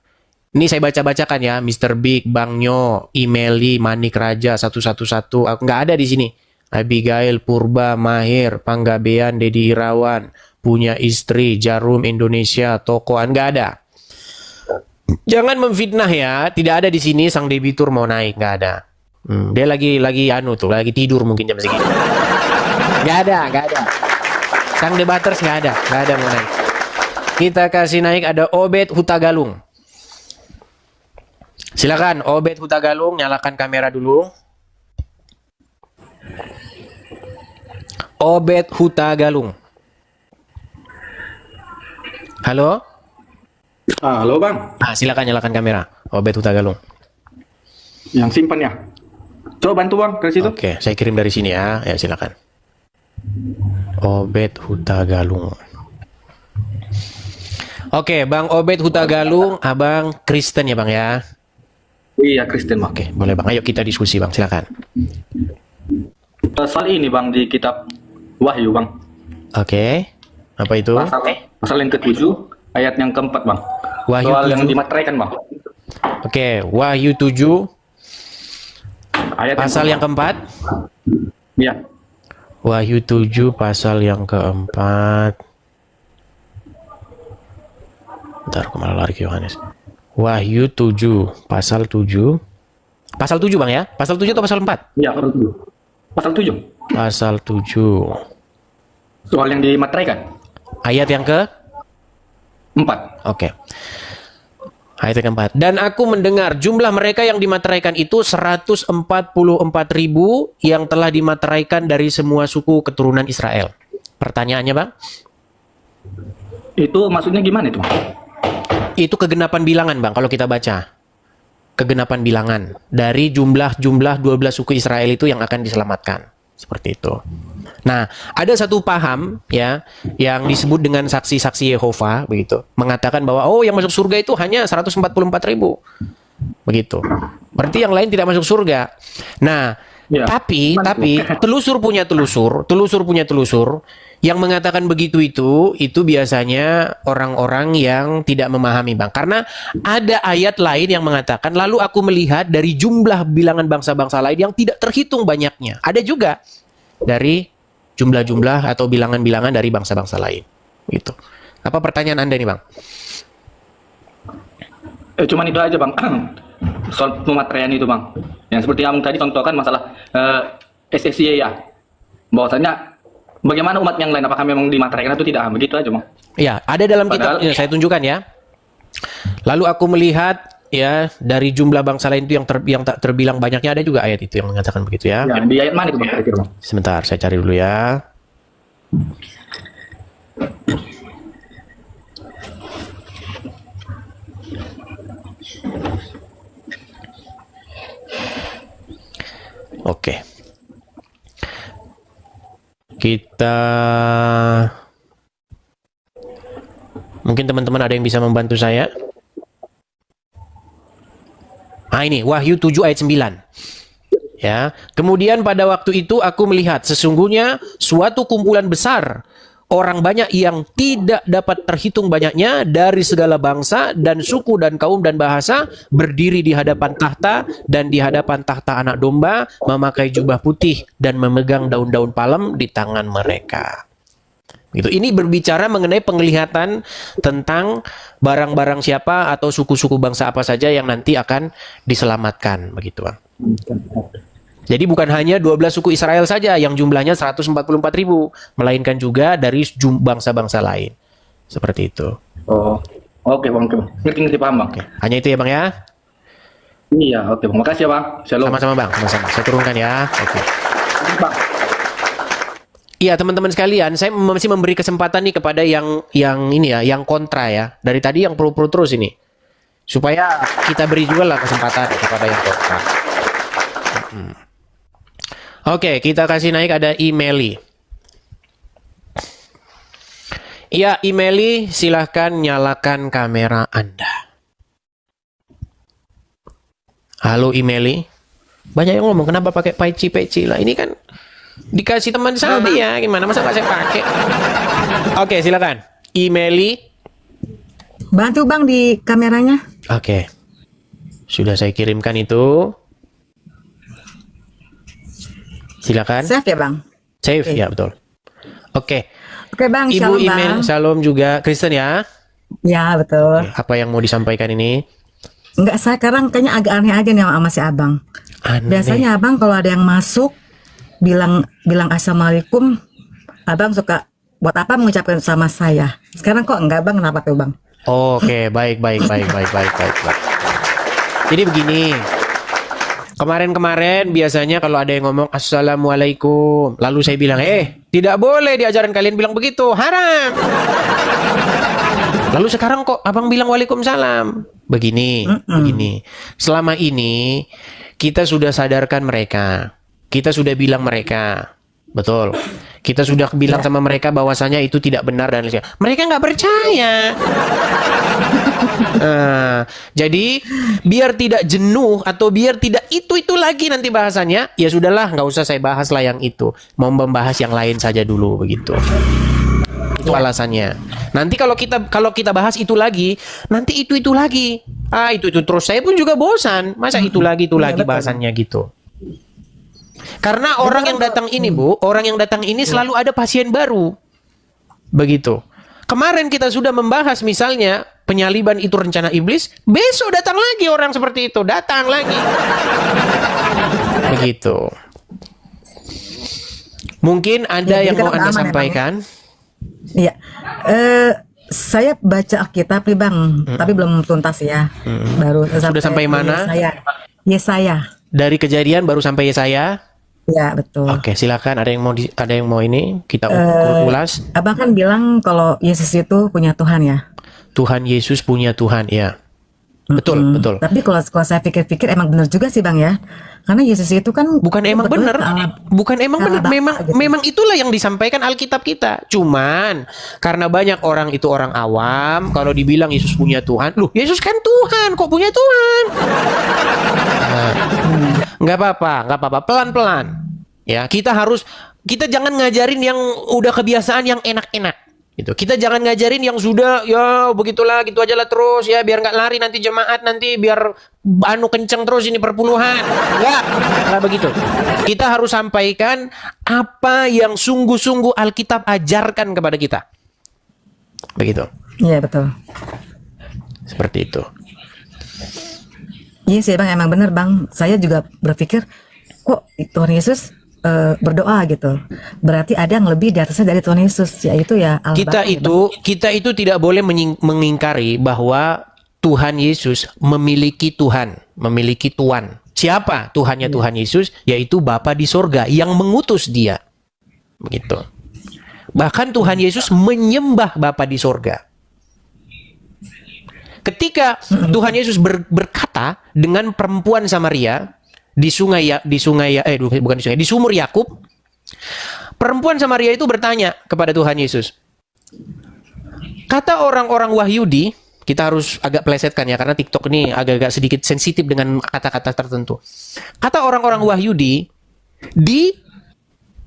Ini saya baca-bacakan ya. Mr. Big, Bang Nyo, Imeli, Manik Raja, 111. Nggak ada di sini. Abigail, Purba, Mahir, Panggabean, Dedi Irawan, punya istri, Jarum Indonesia, Tokoan, nggak ada. Jangan memfitnah ya, tidak ada di sini sang debitur mau naik, nggak ada. Dia lagi lagi tidur mungkin jam segini. Nggak ada. Sang debaters nggak ada mau naik. Kita kasih naik ada Obed Hutagalung. Silakan Obed Hutagalung, nyalakan kamera dulu. Obed Hutagalung. Halo? Halo Bang. Silakan nyalakan kamera. Obed Hutagalung. Yang simpan ya. Coba bantu Bang dari situ. Oke, saya kirim dari sini ya. Ya silakan. Obed Hutagalung. Oke, Bang Obed Hutagalung, Abang Kristen ya Bang ya? Iya Kristen Bang. Oke, boleh Bang. Ayo kita diskusi Bang, silakan. Pasal ini Bang di kitab Wahyu Bang. Oke. Apa itu? Pasal yang ke-7 ayat yang ke-4 Bang. Wahyu Soal 7. yang dimateraikan Bang. Oke, Wahyu 7 Ayat pasal yang ke-4. Iya. Wahyu 7 pasal yang ke-4. Bentar, kemana lari ke Yohanes? Wahyu 7 pasal 7. Pasal 7 Bang ya? Pasal 7 atau pasal 4? Iya, pasal 7. Pasal 7. Pasal 7. Soal yang dimateraikan. Ayat yang ke? 4. Oke. Ayat yang keempat. Dan aku mendengar jumlah mereka yang dimateraikan itu 144.000 yang telah dimateraikan dari semua suku keturunan Israel. Pertanyaannya Bang? Itu maksudnya gimana itu Bang? Itu kegenapan bilangan Bang kalau kita baca. Kegenapan bilangan dari jumlah 12 suku Israel itu yang akan diselamatkan. Seperti itu. Nah, ada satu paham ya yang disebut dengan saksi-saksi Yehova begitu, mengatakan bahwa yang masuk surga itu hanya 144.000. Begitu. Berarti yang lain tidak masuk surga. Nah, ya, tapi telusur punya telusur yang mengatakan begitu itu biasanya orang-orang yang tidak memahami Bang. Karena ada ayat lain yang mengatakan lalu aku melihat dari jumlah bilangan bangsa-bangsa lain yang tidak terhitung banyaknya. Ada juga dari jumlah-jumlah atau bilangan-bilangan dari bangsa-bangsa lain. Gitu. Apa pertanyaan Anda nih Bang? Cuman itu aja Bang. Soal pemateraian itu Bang. Yang seperti yang tadi contohkan masalah SSY ya. Bahwasanya bagaimana umat yang lain, apakah memang dimateraikan atau tidak? Begitu aja Bang. Ya, ada dalam kitab, saya tunjukkan ya. Lalu aku melihat ya dari jumlah bangsa lain itu yang tak terbilang banyaknya, ada juga ayat itu yang mengatakan begitu ya. Ya, di ayat mana itu Bang? Sebentar, saya cari dulu ya. Oke. Kita mungkin teman-teman ada yang bisa membantu saya. Ini Wahyu 7 ayat 9. Ya. Kemudian pada waktu itu aku melihat sesungguhnya suatu kumpulan besar orang banyak yang tidak dapat terhitung banyaknya dari segala bangsa dan suku dan kaum dan bahasa berdiri di hadapan tahta dan di hadapan tahta anak domba, memakai jubah putih dan memegang daun-daun palem di tangan mereka. Gitu. Ini berbicara mengenai penglihatan tentang barang-barang siapa atau suku-suku bangsa apa saja yang nanti akan diselamatkan, begitu Bang. Jadi bukan hanya 12 suku Israel saja yang jumlahnya 144.000, melainkan juga dari bangsa-bangsa lain. Seperti itu. Oh, oke Bang, ngerti paham Bang. Oke. Hanya itu ya Bang ya? Iya, oke Bang. Makasih ya Bang. Shalom. Sama-sama Bang, sama-sama. Saya turunkan ya. Oke. Bang. Iya teman-teman sekalian, saya masih memberi kesempatan nih kepada yang ini ya, yang kontra ya. Dari tadi yang pro-pro terus ini. Supaya kita beri juga lah kesempatan kepada yang kontra. Oke, kita kasih naik ada Imeli. Ya, Imeli, silahkan nyalakan kamera Anda. Halo Imeli. Banyak yang ngomong, kenapa pakai peci lah? Ini kan dikasih teman saya, gimana masa nggak saya pakai? Oke, silakan. Imeli. Bantu Bang di kameranya. Oke. Sudah saya kirimkan itu. Silakan. Save ya Bang? Save, ya betul. Oke. Oke Bang, Ibu shalom email, Bang. salam juga. Kristen ya? Ya betul. Apa yang mau disampaikan ini? Enggak, saya sekarang kayaknya agak aneh aja nih sama si Abang. Aneh. Biasanya Abang kalau ada yang masuk bilang assalamualaikum, Abang suka buat apa mengucapkan sama saya. Sekarang kok enggak Bang, kenapa tuh Bang? Oke, baik. Jadi begini. Kemarin biasanya kalau ada yang ngomong assalamualaikum, lalu saya bilang, tidak boleh di ajaran kalian bilang begitu, haram. Lalu sekarang kok abang bilang waalaikumsalam? Begini. Selama ini kita sudah sadarkan mereka, kita sudah bilang mereka, betul. Kita sudah bilang sama mereka bahwasanya itu tidak benar dan lain-lain. Mereka nggak percaya. Jadi biar tidak jenuh atau biar tidak itu lagi nanti bahasannya, ya sudahlah, nggak usah saya bahas lah yang itu. Mau membahas yang lain saja dulu begitu. Itu alasannya. Nanti kalau kita bahas itu lagi, nanti itu lagi. Itu terus saya pun juga bosan. Masa itu lagi bahasannya gitu. Karena orang yang datang ini, Bu, orang yang datang ini selalu ada pasien baru. Begitu. Kemarin kita sudah membahas misalnya penyaliban itu rencana iblis, besok datang lagi orang seperti itu, datang lagi. Begitu. Mungkin ada yang mau Anda sampaikan? Iya. Saya baca Alkitab nih Bang, tapi belum tuntas ya. Baru sudah sampai mana? Yesaya. Dari Kejadian baru sampai Yesaya? Ya, betul. Oke, silakan. Ada yang mau ini kita ulas. Abang kan bilang kalau Yesus itu punya Tuhan ya. Tuhan Yesus punya Tuhan, ya. Betul. Tapi kalau saya pikir-pikir emang benar juga sih Bang ya. Karena Yesus itu kan bukan emang benar. Bukan emang benar. Memang itulah yang disampaikan Alkitab kita. Cuman karena banyak orang itu orang awam, kalau dibilang Yesus punya Tuhan, loh Yesus kan Tuhan, kok punya Tuhan? Nggak apa-apa, pelan-pelan. Ya, kita jangan ngajarin yang udah kebiasaan yang enak-enak. Gitu. Kita jangan ngajarin yang sudah ya begitulah gitu aja lah terus ya biar nggak lari nanti jemaat nanti biar kenceng terus ini perpuluhan. Nggak begitu. Kita harus sampaikan apa yang sungguh-sungguh Alkitab ajarkan kepada kita. Begitu. Iya betul. Seperti itu. Iya sih Bang, emang bener Bang. Saya juga berpikir kok Tuhan Yesus berdoa gitu. Berarti ada yang lebih di atasnya dari Tuhan Yesus, yaitu ya Allah. Kita itu tidak boleh mengingkari bahwa Tuhan Yesus memiliki Tuhan, memiliki Tuhan. Siapa Tuhannya Tuhan Yesus? Yaitu Bapa di sorga yang mengutus dia. Begitu. Bahkan Tuhan Yesus menyembah Bapa di sorga. Ketika Tuhan Yesus berkata dengan perempuan Samaria di sumur Yakub, perempuan Samaria itu bertanya kepada Tuhan Yesus. Kata orang-orang Wahyudi, kita harus agak plesetkan ya karena TikTok ini agak-agak sedikit sensitif dengan kata-kata tertentu. Kata orang-orang Wahyudi, di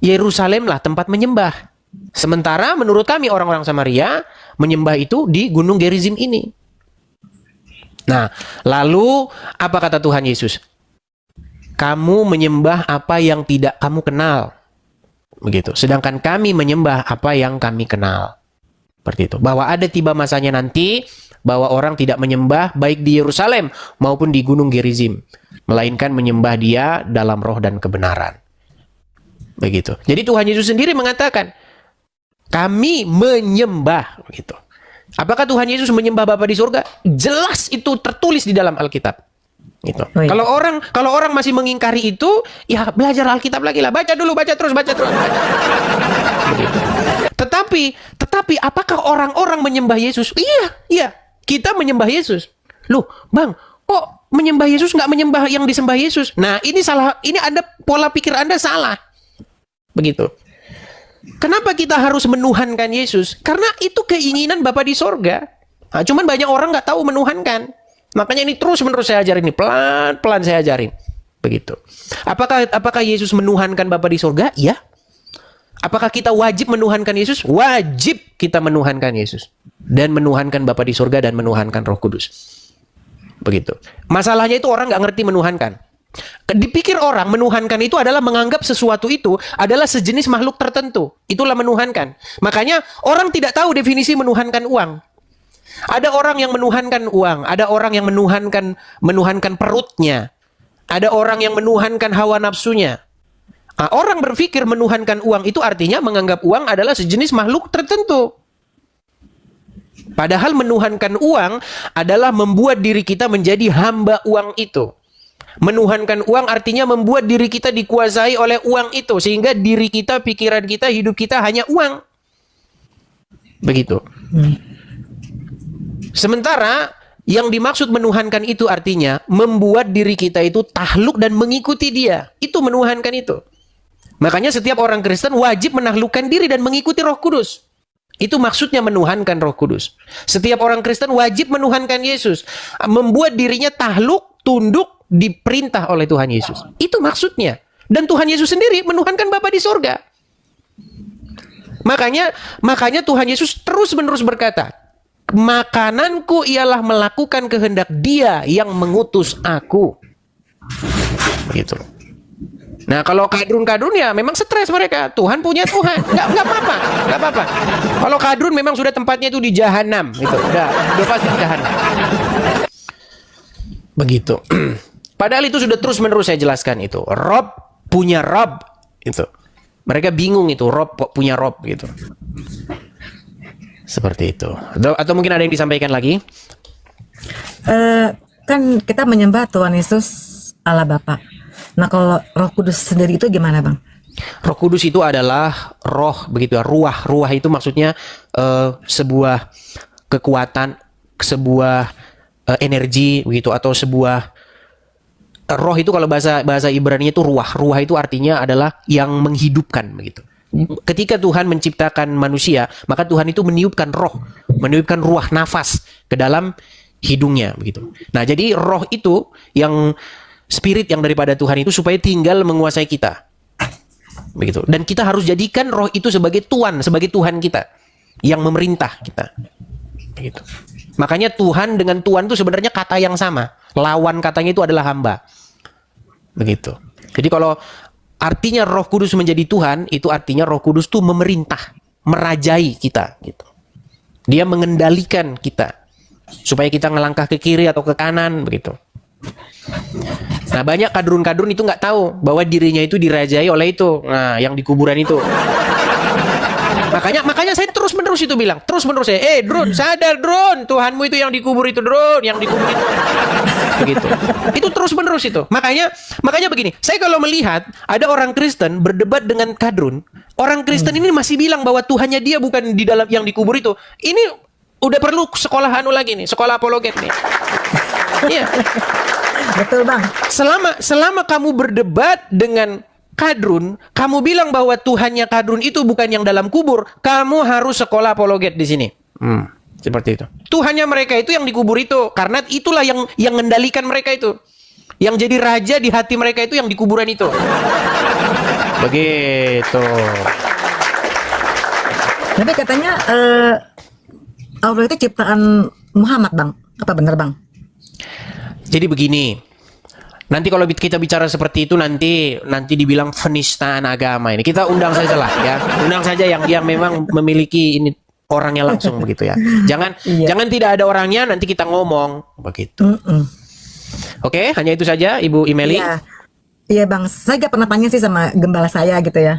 Yerusalem lah tempat menyembah. Sementara menurut kami orang-orang Samaria menyembah itu di Gunung Gerizim ini. Nah, lalu apa kata Tuhan Yesus? Kamu menyembah apa yang tidak kamu kenal. Begitu. Sedangkan kami menyembah apa yang kami kenal. Seperti itu. Bahwa ada tiba masanya nanti bahwa orang tidak menyembah baik di Yerusalem maupun di Gunung Gerizim, melainkan menyembah Dia dalam roh dan kebenaran. Begitu. Jadi Tuhan Yesus sendiri mengatakan, kami menyembah. Begitu. Apakah Tuhan Yesus menyembah Bapa di surga? Jelas itu tertulis di dalam Alkitab. Gitu. Oh, iya. Kalau orang masih mengingkari itu, ya belajar Alkitab lagi lah. Baca dulu, baca terus. Begitu. Tetapi apakah orang-orang menyembah Yesus? Iya, kita menyembah Yesus. Loh, Bang, kok menyembah Yesus nggak menyembah yang disembah Yesus? Nah, ini salah. Ini Anda pola pikir Anda salah. Begitu. Kenapa kita harus menuhankan Yesus? Karena itu keinginan Bapa di sorga. Nah, cuman banyak orang nggak tahu menuhankan. Makanya ini terus-menerus saya ajarin, ini pelan-pelan saya ajarin. Begitu. Apakah Yesus menuhankan Bapa di sorga? Ya. Apakah kita wajib menuhankan Yesus? Wajib kita menuhankan Yesus. Dan menuhankan Bapa di surga dan menuhankan Roh Kudus. Begitu. Masalahnya itu orang nggak ngerti menuhankan. Dipikir orang menuhankan itu adalah menganggap sesuatu itu adalah sejenis makhluk tertentu. Itulah menuhankan. Makanya orang tidak tahu definisi menuhankan uang. Ada orang yang menuhankan uang. Ada orang yang menuhankan perutnya. Ada orang yang menuhankan hawa nafsunya. Orang berpikir menuhankan uang itu artinya menganggap uang adalah sejenis makhluk tertentu. Padahal menuhankan uang adalah membuat diri kita menjadi hamba uang itu. Menuhankan uang artinya membuat diri kita dikuasai oleh uang itu. Sehingga diri kita, pikiran kita, hidup kita hanya uang. Begitu. Sementara yang dimaksud menuhankan itu artinya membuat diri kita itu takluk dan mengikuti dia. Itu menuhankan itu. Makanya setiap orang Kristen wajib menaklukkan diri dan mengikuti Roh Kudus. Itu maksudnya menuhankan Roh Kudus. Setiap orang Kristen wajib menuhankan Yesus. Membuat dirinya takluk, tunduk, diperintah oleh Tuhan Yesus. Itu maksudnya. Dan Tuhan Yesus sendiri menuhankan Bapa di surga. Makanya Tuhan Yesus terus-menerus berkata, makananku ialah melakukan kehendak Dia yang mengutus aku. Begitu. Nah, kalau kadrun-kadrun ya memang stres mereka. Tuhan punya Tuhan. Nggak apa-apa. Kalau kadrun memang sudah tempatnya itu di jahanam. Gitu. Udah pasti di jahanam. Begitu. Padahal itu sudah terus-menerus saya jelaskan itu. Rob punya Rob. Itu. Mereka bingung itu. Rob punya Rob. Gitu. Seperti itu. Atau mungkin ada yang disampaikan lagi? Kan kita menyembah Tuhan Yesus Allah Bapa. Nah, kalau Roh Kudus sendiri itu gimana, Bang? Roh Kudus itu adalah roh, begitu ya. Ruah itu maksudnya sebuah kekuatan, sebuah energi, begitu, atau sebuah roh itu kalau bahasa Ibrani itu ruah. Ruah itu artinya adalah yang menghidupkan, begitu. Ketika Tuhan menciptakan manusia, maka Tuhan itu meniupkan ruah nafas ke dalam hidungnya, begitu. Nah, jadi roh itu yang spirit yang daripada Tuhan itu supaya tinggal menguasai kita. Begitu. Dan kita harus jadikan roh itu sebagai Tuhan, sebagai Tuhan kita yang memerintah kita. Begitu. Makanya Tuhan dengan Tuhan itu sebenarnya kata yang sama. Lawan katanya itu adalah hamba. Begitu. Jadi kalau artinya Roh Kudus menjadi Tuhan, itu artinya Roh Kudus itu memerintah, merajai kita, gitu. Dia mengendalikan kita supaya kita ngelangkah ke kiri atau ke kanan, begitu. Nah, banyak kadrun-kadrun itu nggak tahu bahwa dirinya itu dirajai oleh itu. Nah, yang di kuburan itu. Makanya saya terus-menerus itu bilang, terus-menerus saya, Drun, sadar Drun, Tuhanmu itu yang dikubur itu, Drun, yang dikubur itu. Begitu. Itu terus-menerus itu. Makanya begini, saya kalau melihat ada orang Kristen berdebat dengan kadrun, orang Kristen ini masih bilang bahwa Tuhannya dia bukan di dalam yang dikubur itu. Ini udah perlu sekolah lagi nih, sekolah apologet nih. Iya. Betul, Bang. Selama kamu berdebat dengan kadrun, kamu bilang bahwa Tuhannya kadrun itu bukan yang dalam kubur, kamu harus sekolah apologet di sini. Seperti itu. Tuhannya mereka itu yang dikubur itu, karena itulah yang mengendalikan mereka itu. Yang jadi raja di hati mereka itu yang di kuburan itu. Begitu. Tapi katanya Allah itu ciptaan Muhammad, Bang. Apa benar, Bang? Jadi begini, nanti kalau kita bicara seperti itu nanti dibilang penistaan agama ini. Kita undang saja lah ya, undang saja yang memang memiliki ini orangnya langsung begitu ya. Jangan tidak ada orangnya nanti kita ngomong begitu. Oke, hanya itu saja Ibu Imeli. Iya, Bang, saya gak pernah tanya sih sama gembala saya gitu ya.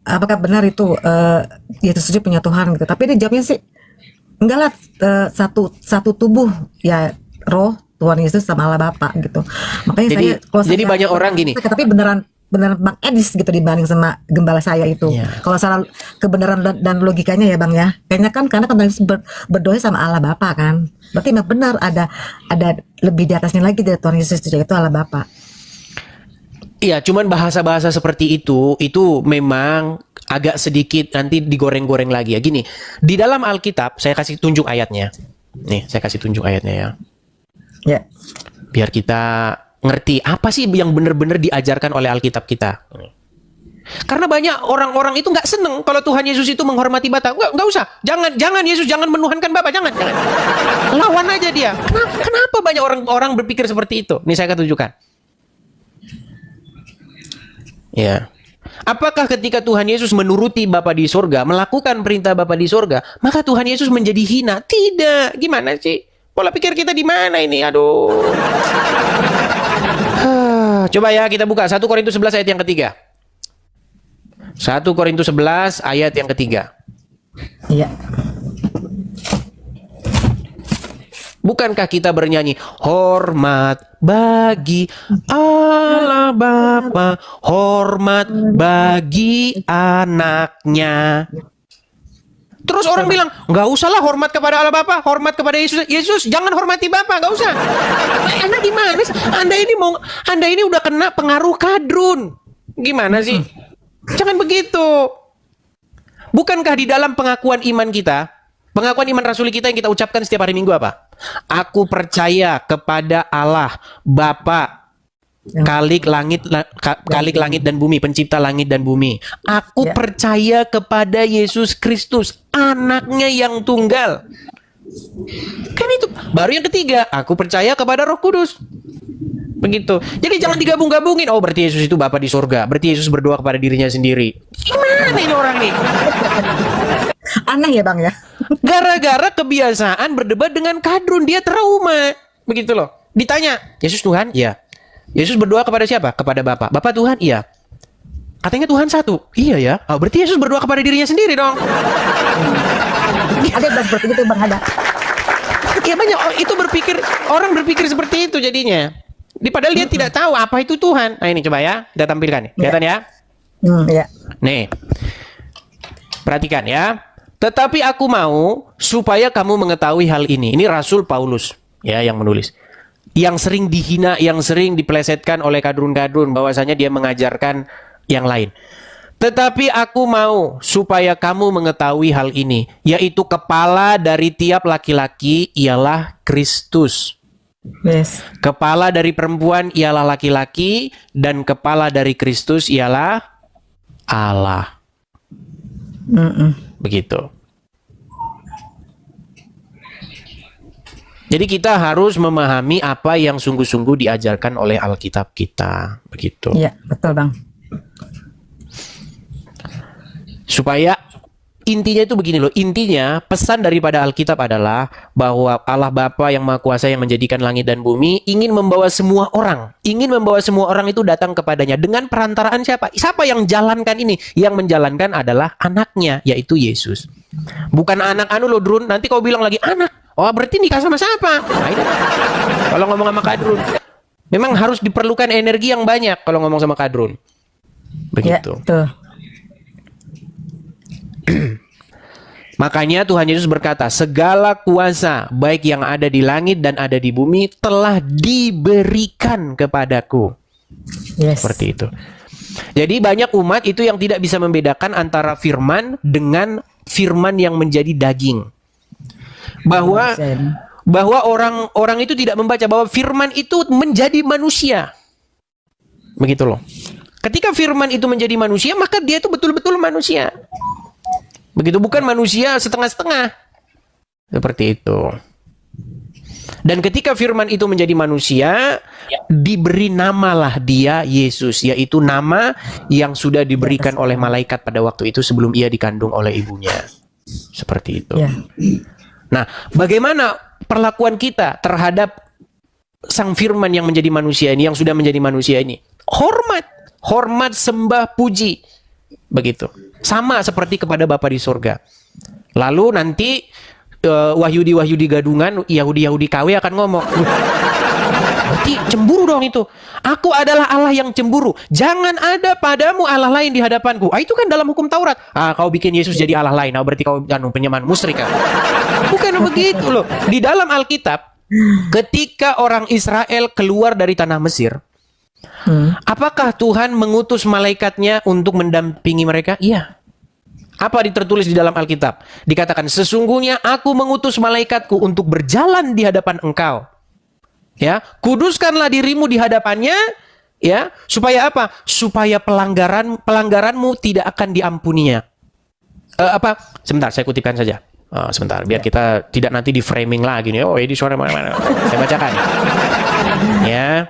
Apakah benar itu Yesus itu punya Tuhan gitu? Tapi dia jawabnya sih enggak lah, satu tubuh ya, roh Tuhan Yesus sama Allah Bapa gitu. Makanya jadi banyak orang gini. Tapi beneran Bang Edis gitu dibanding sama gembala saya itu. Kalau salah kebenaran dan logikanya ya, Bang ya. Kayaknya kan karena Yesus berdoa sama Allah Bapa kan. Berarti memang benar ada lebih di atasnya lagi dari Tuhan Yesus, yaitu Allah Bapa. Iya, cuman bahasa-bahasa seperti itu memang agak sedikit nanti digoreng-goreng lagi ya. Gini, di dalam Alkitab saya kasih tunjuk ayatnya. Nih, saya kasih tunjuk ayatnya ya. Ya. Biar kita ngerti apa sih yang benar-benar diajarkan oleh Alkitab kita. Karena banyak orang-orang itu nggak seneng kalau Tuhan Yesus itu menghormati Bapa. Nggak usah. Jangan Yesus, jangan menuhankan Bapa, jangan. Lawan aja dia. Kenapa banyak orang berpikir seperti itu? Nih saya akan tunjukkan. Ya. Apakah ketika Tuhan Yesus menuruti Bapa di surga, melakukan perintah Bapa di surga, maka Tuhan Yesus menjadi hina? Tidak. Gimana sih? Pola pikir kita di mana ini? Aduh. Coba ya kita buka 1 Korintus 11 ayat yang ketiga. 1 Korintus 11 ayat yang ketiga. Iya. Bukankah kita bernyanyi hormat bagi Allah Bapa, hormat bagi anaknya. Terus orang bilang, nggak usahlah hormat kepada Allah Bapa, hormat kepada Yesus. Yesus, jangan hormati Bapa, nggak usah. Anda gimana sih? Anda ini udah kena pengaruh kadrun. Gimana sih? Jangan begitu. Bukankah di dalam pengakuan iman kita, pengakuan iman rasuli kita yang kita ucapkan setiap hari Minggu apa? Aku percaya kepada Allah Bapa, Khalik langit dan bumi, pencipta langit dan bumi. Aku percaya kepada Yesus Kristus, anaknya yang tunggal. Kan itu. Baru yang ketiga, aku percaya kepada Roh Kudus. Begitu. Jadi jangan digabung-gabungin. Oh, berarti Yesus itu Bapa di surga. Berarti Yesus berdoa kepada dirinya sendiri. Gimana ini orang nih? Aneh ya Bang ya. Gara-gara kebiasaan berdebat dengan kadrun, dia trauma. Begitu loh. Ditanya, Yesus Tuhan? Iya. Yesus berdoa kepada siapa? Kepada Bapa. Bapa Tuhan? Iya. Katanya Tuhan satu. Iya ya. Oh, berarti Yesus berdoa kepada dirinya sendiri dong. Ada yang seperti itu Bang, ada. Ya banyak orang berpikir seperti itu jadinya. Padahal dia tidak tahu apa itu Tuhan. Nah ini coba ya, kita tampilkan nih. Kelihatan ya? Ya. Nih. Perhatikan ya. Tetapi aku mau supaya kamu mengetahui hal ini. Ini Rasul Paulus ya yang menulis. Yang sering dihina, yang sering dipelesetkan oleh kadrun-kadrun bahwasanya dia mengajarkan yang lain. Tetapi aku mau supaya kamu mengetahui hal ini, yaitu kepala dari tiap laki-laki ialah Kristus. Yes. Kepala dari perempuan ialah laki-laki dan kepala dari Kristus ialah Allah. Begitu. Jadi kita harus memahami apa yang sungguh-sungguh diajarkan oleh Alkitab kita. Begitu. Iya, betul Bang. Supaya intinya itu begini loh. Intinya pesan daripada Alkitab adalah bahwa Allah Bapa yang Maha Kuasa yang menjadikan langit dan bumi ingin membawa semua orang. Ingin membawa semua orang itu datang kepadanya. Dengan perantaraan siapa? Siapa yang jalankan ini? Yang menjalankan adalah anaknya, yaitu Yesus. Bukan anak loh Drun. Nanti kau bilang lagi anak. Oh berarti nikah sama siapa? Nah, ini. Kalau ngomong sama kadrun, memang harus diperlukan energi yang banyak kalau ngomong sama kadrun. Begitu. Ya, Makanya Tuhan Yesus berkata, segala kuasa baik yang ada di langit dan ada di bumi telah diberikan kepadaku. Yes. Seperti itu. Jadi banyak umat itu yang tidak bisa membedakan antara firman dengan firman yang menjadi daging. Bahwa orang itu tidak membaca bahwa firman itu menjadi manusia. Begitu loh. Ketika firman itu menjadi manusia, maka dia itu betul-betul manusia. Begitu, bukan manusia setengah-setengah. Seperti itu. Dan ketika firman itu menjadi manusia, diberi namalah dia Yesus, yaitu nama yang sudah diberikan oleh malaikat pada waktu itu sebelum ia dikandung oleh ibunya. Seperti itu. Ya. Nah, bagaimana perlakuan kita terhadap sang firman yang menjadi manusia ini, yang sudah menjadi manusia ini? Hormat, sembah, puji. Begitu. Sama seperti kepada Bapa di surga. Lalu nanti Wahyudi gadungan, Yahudi KW akan ngomong. Berarti cemburu dong itu. Aku adalah Allah yang cemburu. Jangan ada padamu Allah lain di hadapanku. Itu kan dalam hukum Taurat. Kau bikin Yesus jadi Allah lain. Berarti kau penyembahan musyrik kan? Bukan begitu loh. Di dalam Alkitab, ketika orang Israel keluar dari tanah Mesir, apakah Tuhan mengutus malaikatnya untuk mendampingi mereka? Iya. Apa tertulis di dalam Alkitab? Dikatakan, sesungguhnya aku mengutus malaikatku untuk berjalan di hadapan engkau. Ya, kuduskanlah dirimu di hadapannya, ya, supaya apa? Supaya pelanggaranmu tidak akan diampuninya. Sebentar, saya kutipkan saja. Sebentar, biar kita tidak nanti di framing lagi nih. Ini suara mana-mana. Saya bacakan. Ya.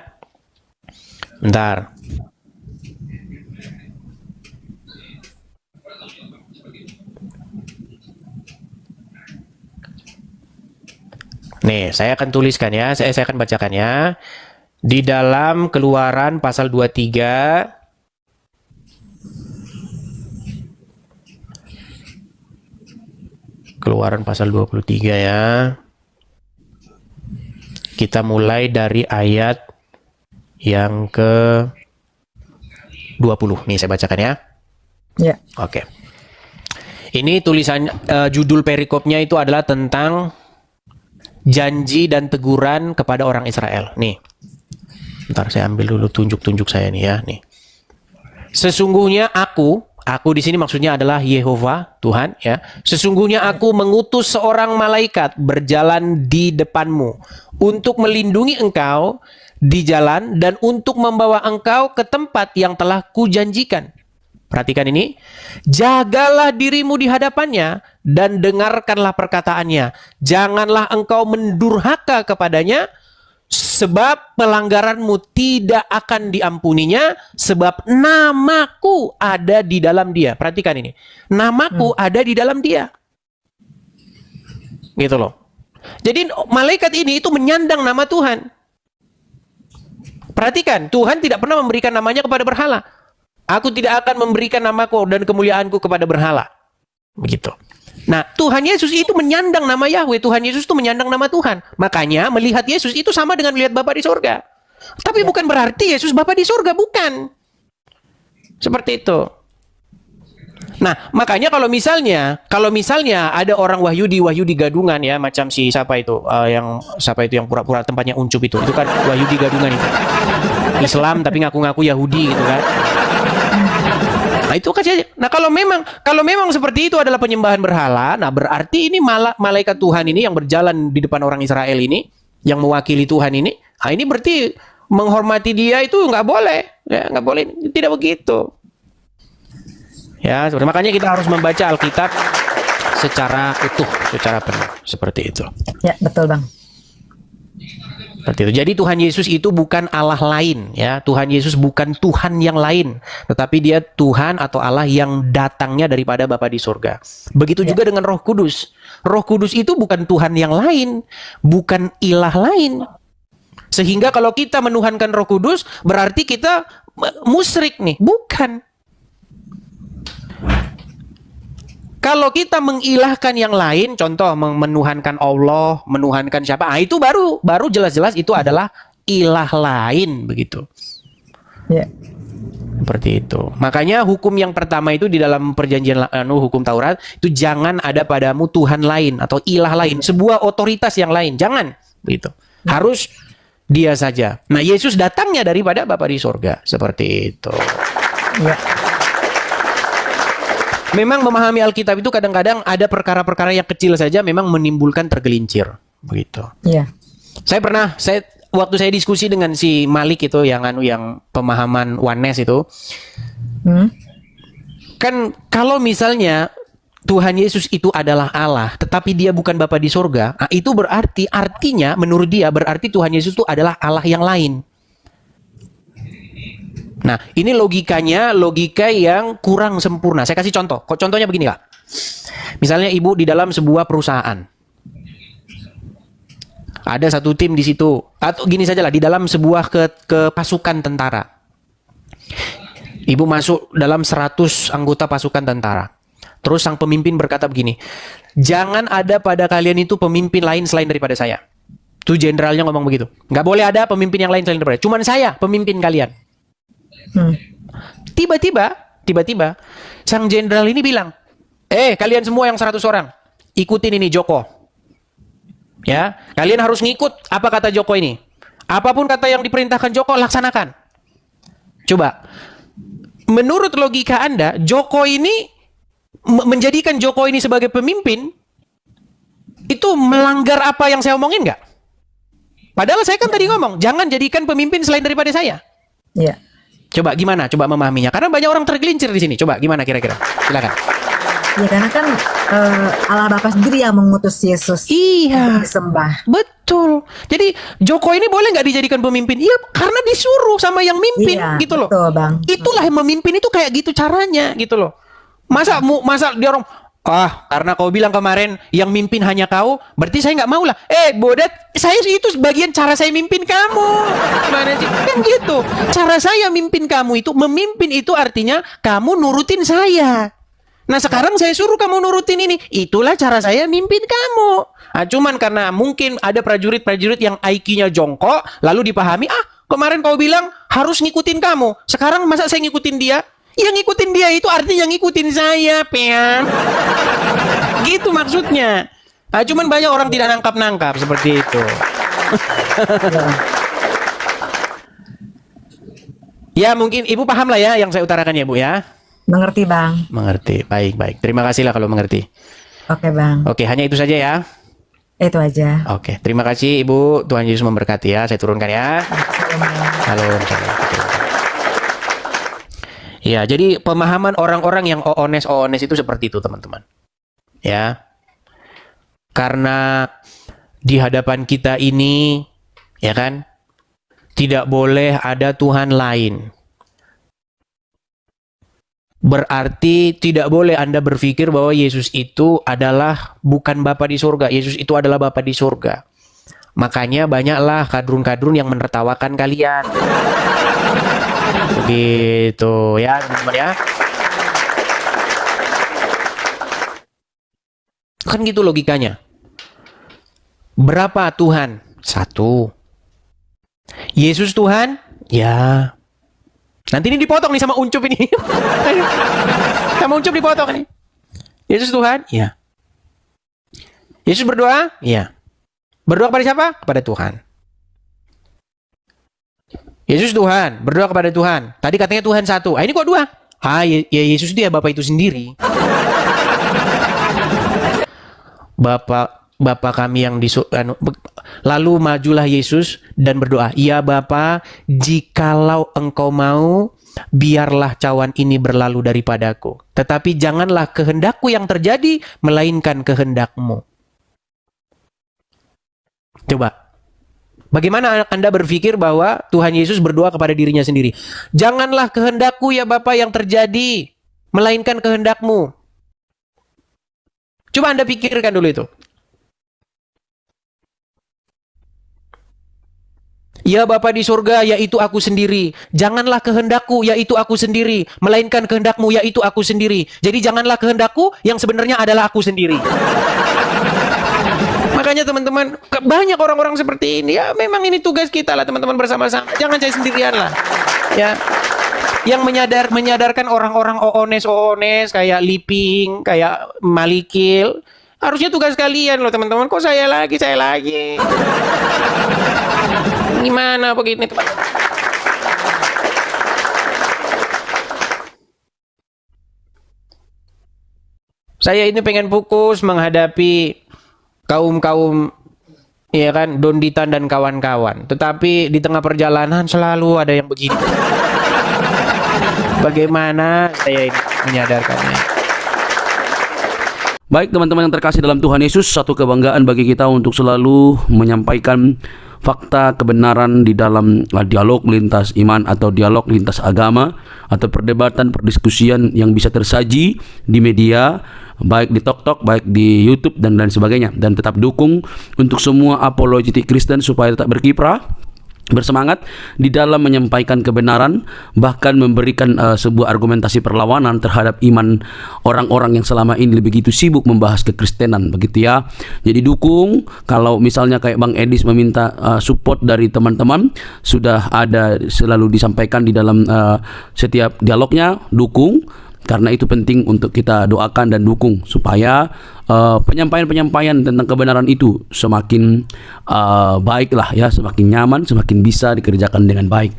Bentar. Nih, saya akan tuliskan ya. Saya akan bacakan ya. Di dalam Keluaran pasal 23 Keluaran pasal 23 ya. Kita mulai dari ayat yang ke 20. Nih saya bacakan ya. Ya. Oke. Ini tulisan judul perikopnya itu adalah tentang janji dan teguran kepada orang Israel. Nih. Bentar saya ambil dulu tunjuk-tunjuk saya nih ya, nih. Sesungguhnya aku di sini maksudnya adalah Yehova, Tuhan ya. Sesungguhnya aku mengutus seorang malaikat berjalan di depanmu untuk melindungi engkau di jalan dan untuk membawa engkau ke tempat yang telah kujanjikan. Perhatikan ini. Jagalah dirimu di hadapannya dan dengarkanlah perkataannya. Janganlah engkau mendurhaka kepadanya, sebab pelanggaranmu tidak akan diampuninya, sebab namaku ada di dalam dia. Perhatikan ini. Namaku ada di dalam dia. Gitu loh. Jadi malaikat ini itu menyandang nama Tuhan. Perhatikan, Tuhan tidak pernah memberikan namanya kepada berhala. Aku tidak akan memberikan namaku dan kemuliaanku kepada berhala. Begitu. Nah, Tuhan Yesus itu menyandang nama Yahweh. Tuhan Yesus itu menyandang nama Tuhan. Makanya melihat Yesus itu sama dengan melihat Bapa di surga. Tapi bukan berarti Yesus Bapa di surga, bukan. Seperti itu. Nah, makanya kalau misalnya ada orang Wahyudi gadungan ya, macam si siapa itu yang pura-pura tempatnya uncup itu kan Wahyudi gadungan itu. Islam tapi ngaku-ngaku Yahudi gitu kan. Nah itu kan saja. Nah kalau memang seperti itu adalah penyembahan berhala, nah berarti ini malaikat Tuhan ini yang berjalan di depan orang Israel ini, yang mewakili Tuhan ini, nah ini berarti menghormati dia itu nggak boleh, ya nggak boleh, tidak begitu. Ya, makanya kita harus membaca Alkitab secara utuh, secara penuh, seperti itu. Ya betul bang. Seperti itu. Jadi Tuhan Yesus itu bukan Allah lain, ya. Tuhan Yesus bukan Tuhan yang lain, tetapi dia Tuhan atau Allah yang datangnya daripada Bapa di surga. Begitu juga dengan Roh Kudus. Roh Kudus itu bukan Tuhan yang lain, bukan ilah lain. Sehingga kalau kita menuhankan Roh Kudus, berarti kita musyrik nih. Bukan. Kalau kita mengilahkan yang lain, contoh menuhankan Allah, menuhankan siapa, itu baru jelas-jelas itu adalah ilah lain, begitu. Ya. Seperti itu. Makanya hukum yang pertama itu di dalam perjanjian hukum Taurat itu jangan ada padamu Tuhan lain atau ilah lain, sebuah otoritas yang lain, jangan, begitu. Harus dia saja. Nah, Yesus datangnya daripada Bapa di surga, seperti itu. Ya. Memang memahami Alkitab itu kadang-kadang ada perkara-perkara yang kecil saja memang menimbulkan tergelincir, begitu. Iya. Waktu saya diskusi dengan si Malik itu yang pemahaman oneness itu, kan kalau misalnya Tuhan Yesus itu adalah Allah, tetapi dia bukan Bapa di surga, nah itu artinya menurut dia berarti Tuhan Yesus itu adalah Allah yang lain. Nah, ini logika yang kurang sempurna. Saya kasih contoh. Contohnya begini, Kak. Misalnya ibu di dalam sebuah perusahaan. Ada satu tim di situ. Atau gini sajalah, di dalam sebuah pasukan tentara. Ibu masuk dalam 100 anggota pasukan tentara. Terus sang pemimpin berkata begini, jangan ada pada kalian itu pemimpin lain selain daripada saya. Tuh jenderalnya ngomong begitu. Nggak boleh ada pemimpin yang lain selain daripada. Cuman saya pemimpin kalian. Tiba-tiba sang jenderal ini bilang, kalian semua yang 100 orang, ikutin ini Joko. Ya, kalian harus ngikut apa kata Joko ini. Apapun kata yang diperintahkan Joko, laksanakan. Coba, menurut logika Anda, Joko ini menjadikan Joko ini sebagai pemimpin itu melanggar apa yang saya omongin nggak? Padahal saya kan tadi ngomong, jangan jadikan pemimpin selain daripada saya. Iya. Coba gimana? Coba memahaminya. Karena banyak orang tergelincir di sini. Coba gimana kira-kira? Silakan. Ya karena kan Allah Bapa sendiri yang mengutus Yesus. Iya. Disembah. Betul. Jadi Joko ini boleh nggak dijadikan pemimpin? Iya, karena disuruh sama yang mimpin, Iya, gitu loh. betul, Bang. Itulah yang memimpin itu kayak gitu caranya, gitu loh. Masa dia orang, karena kau bilang kemarin yang mimpin hanya kau, berarti saya nggak mau lah. Bodet, saya itu sebagian cara saya mimpin kamu. Gimana sih? Kan gitu. Cara saya mimpin kamu itu, memimpin itu artinya kamu nurutin saya. Nah sekarang saya suruh kamu nurutin ini. Itulah cara saya mimpin kamu. Nah, cuman karena mungkin ada prajurit-prajurit yang IQ-nya jongkok, lalu dipahami, kemarin kau bilang harus ngikutin kamu. Sekarang masa saya ngikutin dia? Yang ngikutin dia itu artinya ngikutin saya, pean. Gitu maksudnya. Nah, cuman banyak orang tidak nangkap-nangkap seperti itu. Ya mungkin Ibu paham lah ya yang saya utarakan ya Bu ya. Mengerti Bang. Mengerti, baik. Terima kasih lah kalau mengerti. Oke Bang. Oke, hanya itu saja ya. Itu aja. Oke, terima kasih Ibu. Tuhan Yesus memberkati ya. Saya turunkan ya. Halo. Ya, jadi pemahaman orang-orang yang oones itu seperti itu, teman-teman. Ya. Karena di hadapan kita ini, ya kan, tidak boleh ada Tuhan lain. Berarti tidak boleh Anda berpikir bahwa Yesus itu adalah bukan Bapa di surga. Yesus itu adalah Bapa di surga. Makanya banyaklah kadrun-kadrun yang menertawakan kalian. Begitu ya teman-teman ya. Kan gitu logikanya. Berapa Tuhan? 1. Yesus Tuhan? Ya. Nanti ini dipotong nih sama Uncup ini. Sama Uncup dipotong nih. Yesus Tuhan? Ya. Yesus berdoa? Ya. Berdoa kepada siapa? Kepada Tuhan. Yesus Tuhan, berdoa kepada Tuhan. Tadi katanya Tuhan 1. Ini kok 2? Ya Yesus itu ya Bapa itu sendiri. Bapa kami yang di lalu majulah Yesus dan berdoa, "Ya Bapa, jikalau Engkau mau, biarlah cawan ini berlalu daripadaku. Tetapi janganlah kehendakku yang terjadi, melainkan kehendak-Mu." Coba. Bagaimana Anda berpikir bahwa Tuhan Yesus berdoa kepada dirinya sendiri? Janganlah kehendakku ya Bapa yang terjadi, melainkan kehendak-Mu. Coba Anda pikirkan dulu itu. Ya Bapa di surga, yaitu aku sendiri. Janganlah kehendakku, yaitu aku sendiri. Melainkan kehendak-Mu, yaitu aku sendiri. Jadi janganlah kehendakku, yang sebenarnya adalah aku sendiri. Makanya teman-teman, banyak orang-orang seperti ini. Ya memang ini tugas kita lah teman-teman bersama-sama. Jangan saya sendirian lah. Ya. Yang menyadarkan orang-orang oones kayak Liping, kayak Malikil. Harusnya tugas kalian loh teman-teman. Kok saya lagi? Gimana begini teman-teman? Saya ini pengen fokus menghadapi kaum ya kan, Donditan dan kawan-kawan. Tetapi di tengah perjalanan selalu ada yang begini. Bagaimana saya ini menyadarkannya? Baik teman-teman yang terkasih dalam Tuhan Yesus, satu kebanggaan bagi kita untuk selalu menyampaikan fakta kebenaran di dalam dialog lintas iman atau dialog lintas agama atau perdebatan, perdiskusian yang bisa tersaji di media, baik di TokTok, baik di YouTube dan lain sebagainya. Dan tetap dukung untuk semua apologetik Kristen supaya tetap berkiprah bersemangat di dalam menyampaikan kebenaran, bahkan memberikan sebuah argumentasi perlawanan terhadap iman orang-orang yang selama ini begitu sibuk membahas kekristenan, begitu ya. Jadi dukung, kalau misalnya kayak Bang Edis meminta support dari teman-teman, sudah ada selalu disampaikan di dalam setiap dialognya, dukung. Karena itu penting untuk kita doakan dan dukung supaya penyampaian-penyampaian tentang kebenaran itu semakin baiklah ya, semakin nyaman, semakin bisa dikerjakan dengan baik.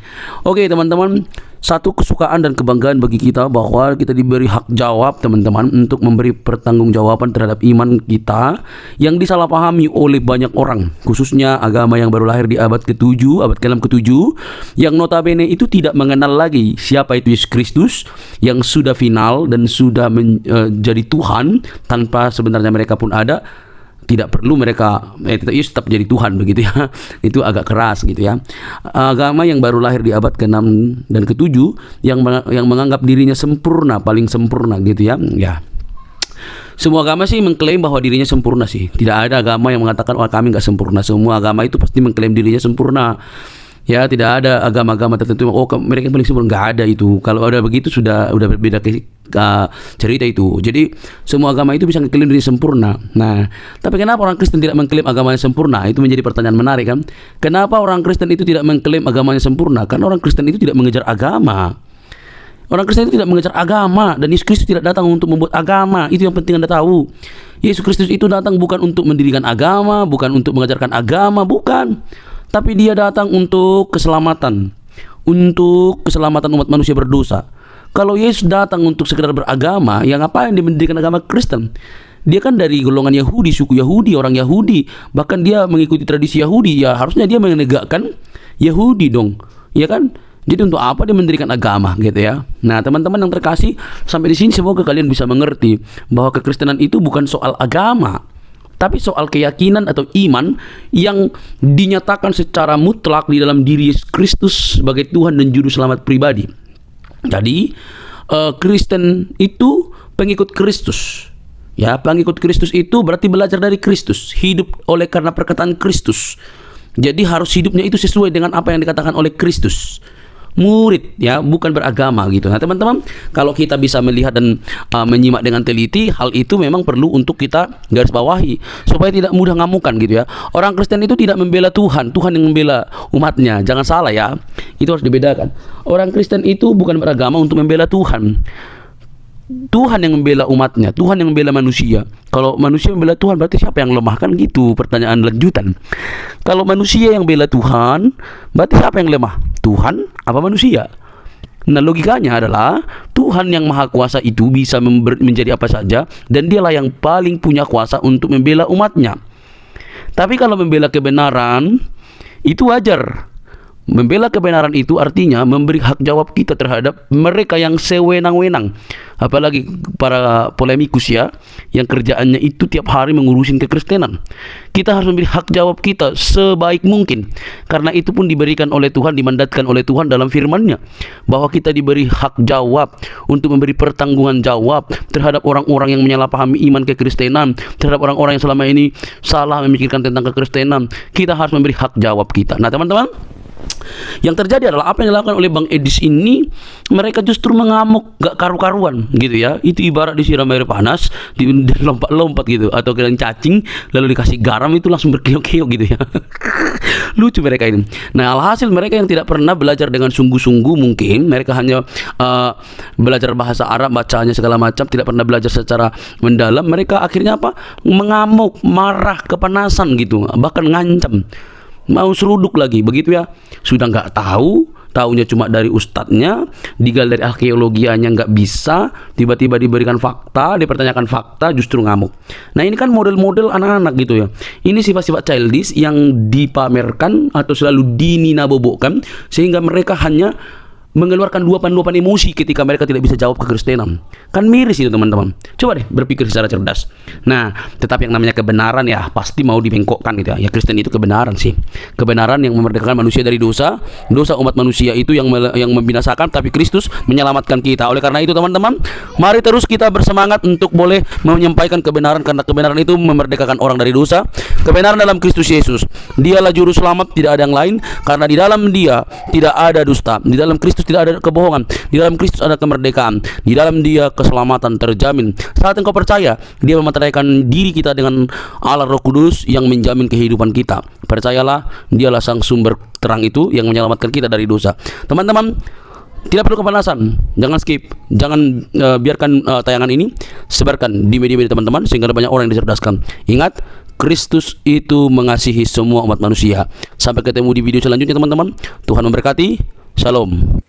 Oke teman-teman, satu kesukaan dan kebanggaan bagi kita bahwa kita diberi hak jawab teman-teman untuk memberi pertanggungjawaban terhadap iman kita yang disalahpahami oleh banyak orang, khususnya agama yang baru lahir di abad ke-7, abad ke-6 ke-7, yang notabene itu tidak mengenal lagi siapa itu Yesus Kristus yang sudah final dan sudah menjadi Tuhan tanpa sebenarnya mereka pun ada. Tidak perlu mereka Yesus tetap jadi Tuhan, begitu ya. Itu agak keras gitu ya. Agama yang baru lahir di abad ke-6 dan ke-7 yang menganggap dirinya sempurna, paling sempurna gitu ya. Ya. Semua agama sih mengklaim bahwa dirinya sempurna sih. Tidak ada agama yang mengatakan kami nggak sempurna. Semua agama itu pasti mengklaim dirinya sempurna. Ya, tidak ada agama-agama tertentu mereka yang paling sempurna, nggak ada itu. Kalau ada begitu sudah berbeda cerita itu. Jadi semua agama itu bisa mengklaim diri sempurna. Nah, tapi kenapa orang Kristen tidak mengklaim agamanya sempurna? Itu menjadi pertanyaan menarik kan? Kenapa orang Kristen itu tidak mengklaim agamanya sempurna? Karena orang Kristen itu tidak mengejar agama. Orang Kristen itu tidak mengejar agama, dan Yesus Kristus tidak datang untuk membuat agama. Itu yang penting Anda tahu. Yesus Kristus itu datang bukan untuk mendirikan agama, bukan untuk mengajarkan agama, bukan. Tapi dia datang untuk keselamatan umat manusia berdosa. Kalau Yesus datang untuk sekedar beragama, yang ngapain dia mendirikan agama Kristen? Dia kan dari golongan Yahudi, suku Yahudi, orang Yahudi, bahkan dia mengikuti tradisi Yahudi. Ya harusnya dia menegakkan Yahudi dong, ya kan? Jadi untuk apa dia mendirikan agama gitu ya? Nah teman-teman yang terkasih, sampai di sini semoga kalian bisa mengerti bahwa kekristenan itu bukan soal agama, tapi soal keyakinan atau iman yang dinyatakan secara mutlak di dalam diri Yesus Kristus sebagai Tuhan dan Juru Selamat pribadi. Jadi Kristen itu pengikut Kristus. Ya, pengikut Kristus itu berarti belajar dari Kristus, hidup oleh karena perkataan Kristus. Jadi harus hidupnya itu sesuai dengan apa yang dikatakan oleh Kristus. Murid ya, bukan beragama gitu. Nah teman-teman, kalau kita bisa melihat dan menyimak dengan teliti, hal itu memang perlu untuk kita garis bawahi supaya tidak mudah ngamukan gitu ya. Orang Kristen itu tidak membela Tuhan, Tuhan yang membela umatnya. Jangan salah ya, itu harus dibedakan. Orang Kristen itu bukan beragama untuk membela Tuhan. Tuhan yang membela umatnya, Tuhan yang membela manusia. Kalau manusia membela Tuhan, berarti siapa yang lemah? Kan gitu pertanyaan lanjutan. Kalau manusia yang bela Tuhan, berarti siapa yang lemah? Tuhan apa manusia? Nah logikanya adalah Tuhan yang maha kuasa itu bisa menjadi apa saja, dan dialah yang paling punya kuasa untuk membela umatnya. Tapi kalau membela kebenaran, itu wajar. Membela kebenaran itu artinya memberi hak jawab kita terhadap mereka yang sewenang-wenang. Apalagi para polemikus ya, yang kerjaannya itu tiap hari mengurusin kekristenan. Kita harus memberi hak jawab kita sebaik mungkin. Karena itu pun diberikan oleh Tuhan, dimandatkan oleh Tuhan dalam firman-Nya, bahwa kita diberi hak jawab untuk memberi pertanggungan jawab terhadap orang-orang yang menyalahpahami iman kekristenan, terhadap orang-orang yang selama ini salah memikirkan tentang kekristenan. Kita harus memberi hak jawab kita. Nah teman-teman, yang terjadi adalah apa yang dilakukan oleh Bang Edis ini, mereka justru mengamuk gak karu-karuan gitu ya. Itu ibarat disiram air panas, lompat-lompat gitu, atau kalian cacing lalu dikasih garam itu langsung berkeok-keok gitu ya. Lucu mereka ini. Nah alhasil mereka yang tidak pernah belajar dengan sungguh-sungguh, mungkin mereka hanya belajar bahasa Arab, bacanya segala macam, tidak pernah belajar secara mendalam. Mereka akhirnya apa? Mengamuk, marah, kepanasan gitu, bahkan ngancam, mau seruduk lagi begitu ya. Sudah nggak tahu, taunya cuma dari ustadznya, digali dari arkeologianya nggak bisa, tiba-tiba diberikan fakta, dipertanyakan fakta, justru ngamuk. Nah ini kan model-model anak-anak gitu ya. Ini sifat-sifat childish yang dipamerkan atau selalu dininabobokan, sehingga mereka hanya mengeluarkan luapan-luapan emosi ketika mereka tidak bisa jawab kekristenan. Kan miris itu teman-teman. Coba deh berpikir secara cerdas. Nah, tetapi yang namanya kebenaran ya pasti mau dibengkokkan gitu ya. Ya Kristen itu kebenaran sih. Kebenaran yang memerdekakan manusia dari dosa. Dosa umat manusia itu yang membinasakan, tapi Kristus menyelamatkan kita. Oleh karena itu teman-teman, mari terus kita bersemangat untuk boleh menyampaikan kebenaran, karena kebenaran itu memerdekakan orang dari dosa. Kebenaran dalam Kristus Yesus. Dialah juru selamat, tidak ada yang lain, karena di dalam Dia tidak ada dusta. Di dalam Kristus tidak ada kebohongan. Di dalam Kristus ada kemerdekaan. Di dalam Dia keselamatan terjamin. Saat engkau percaya, Dia memateraikan diri kita dengan Allah Roh Kudus yang menjamin kehidupan kita. Percayalah, Dialah sang sumber terang itu yang menyelamatkan kita dari dosa. Teman-teman, tidak perlu kepanasan, jangan skip, jangan biarkan tayangan ini, sebarkan di media-media teman-teman sehingga ada banyak orang yang dicerdaskan. Ingat, Kristus itu mengasihi semua umat manusia. Sampai ketemu di video selanjutnya teman-teman. Tuhan memberkati. Shalom.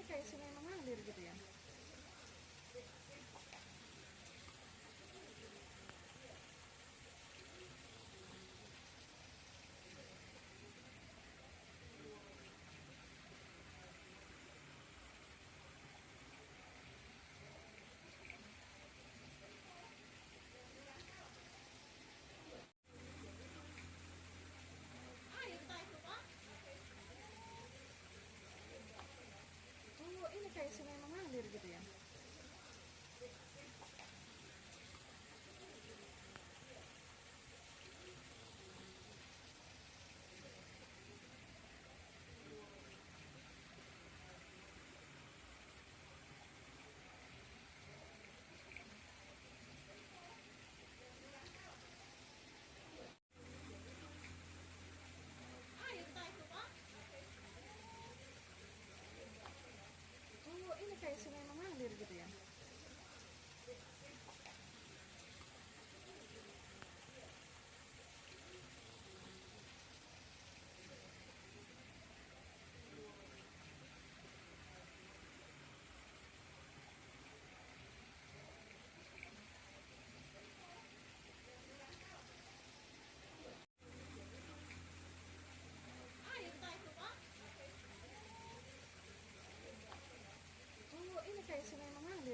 Kayak sungai mengalir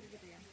gitu ya.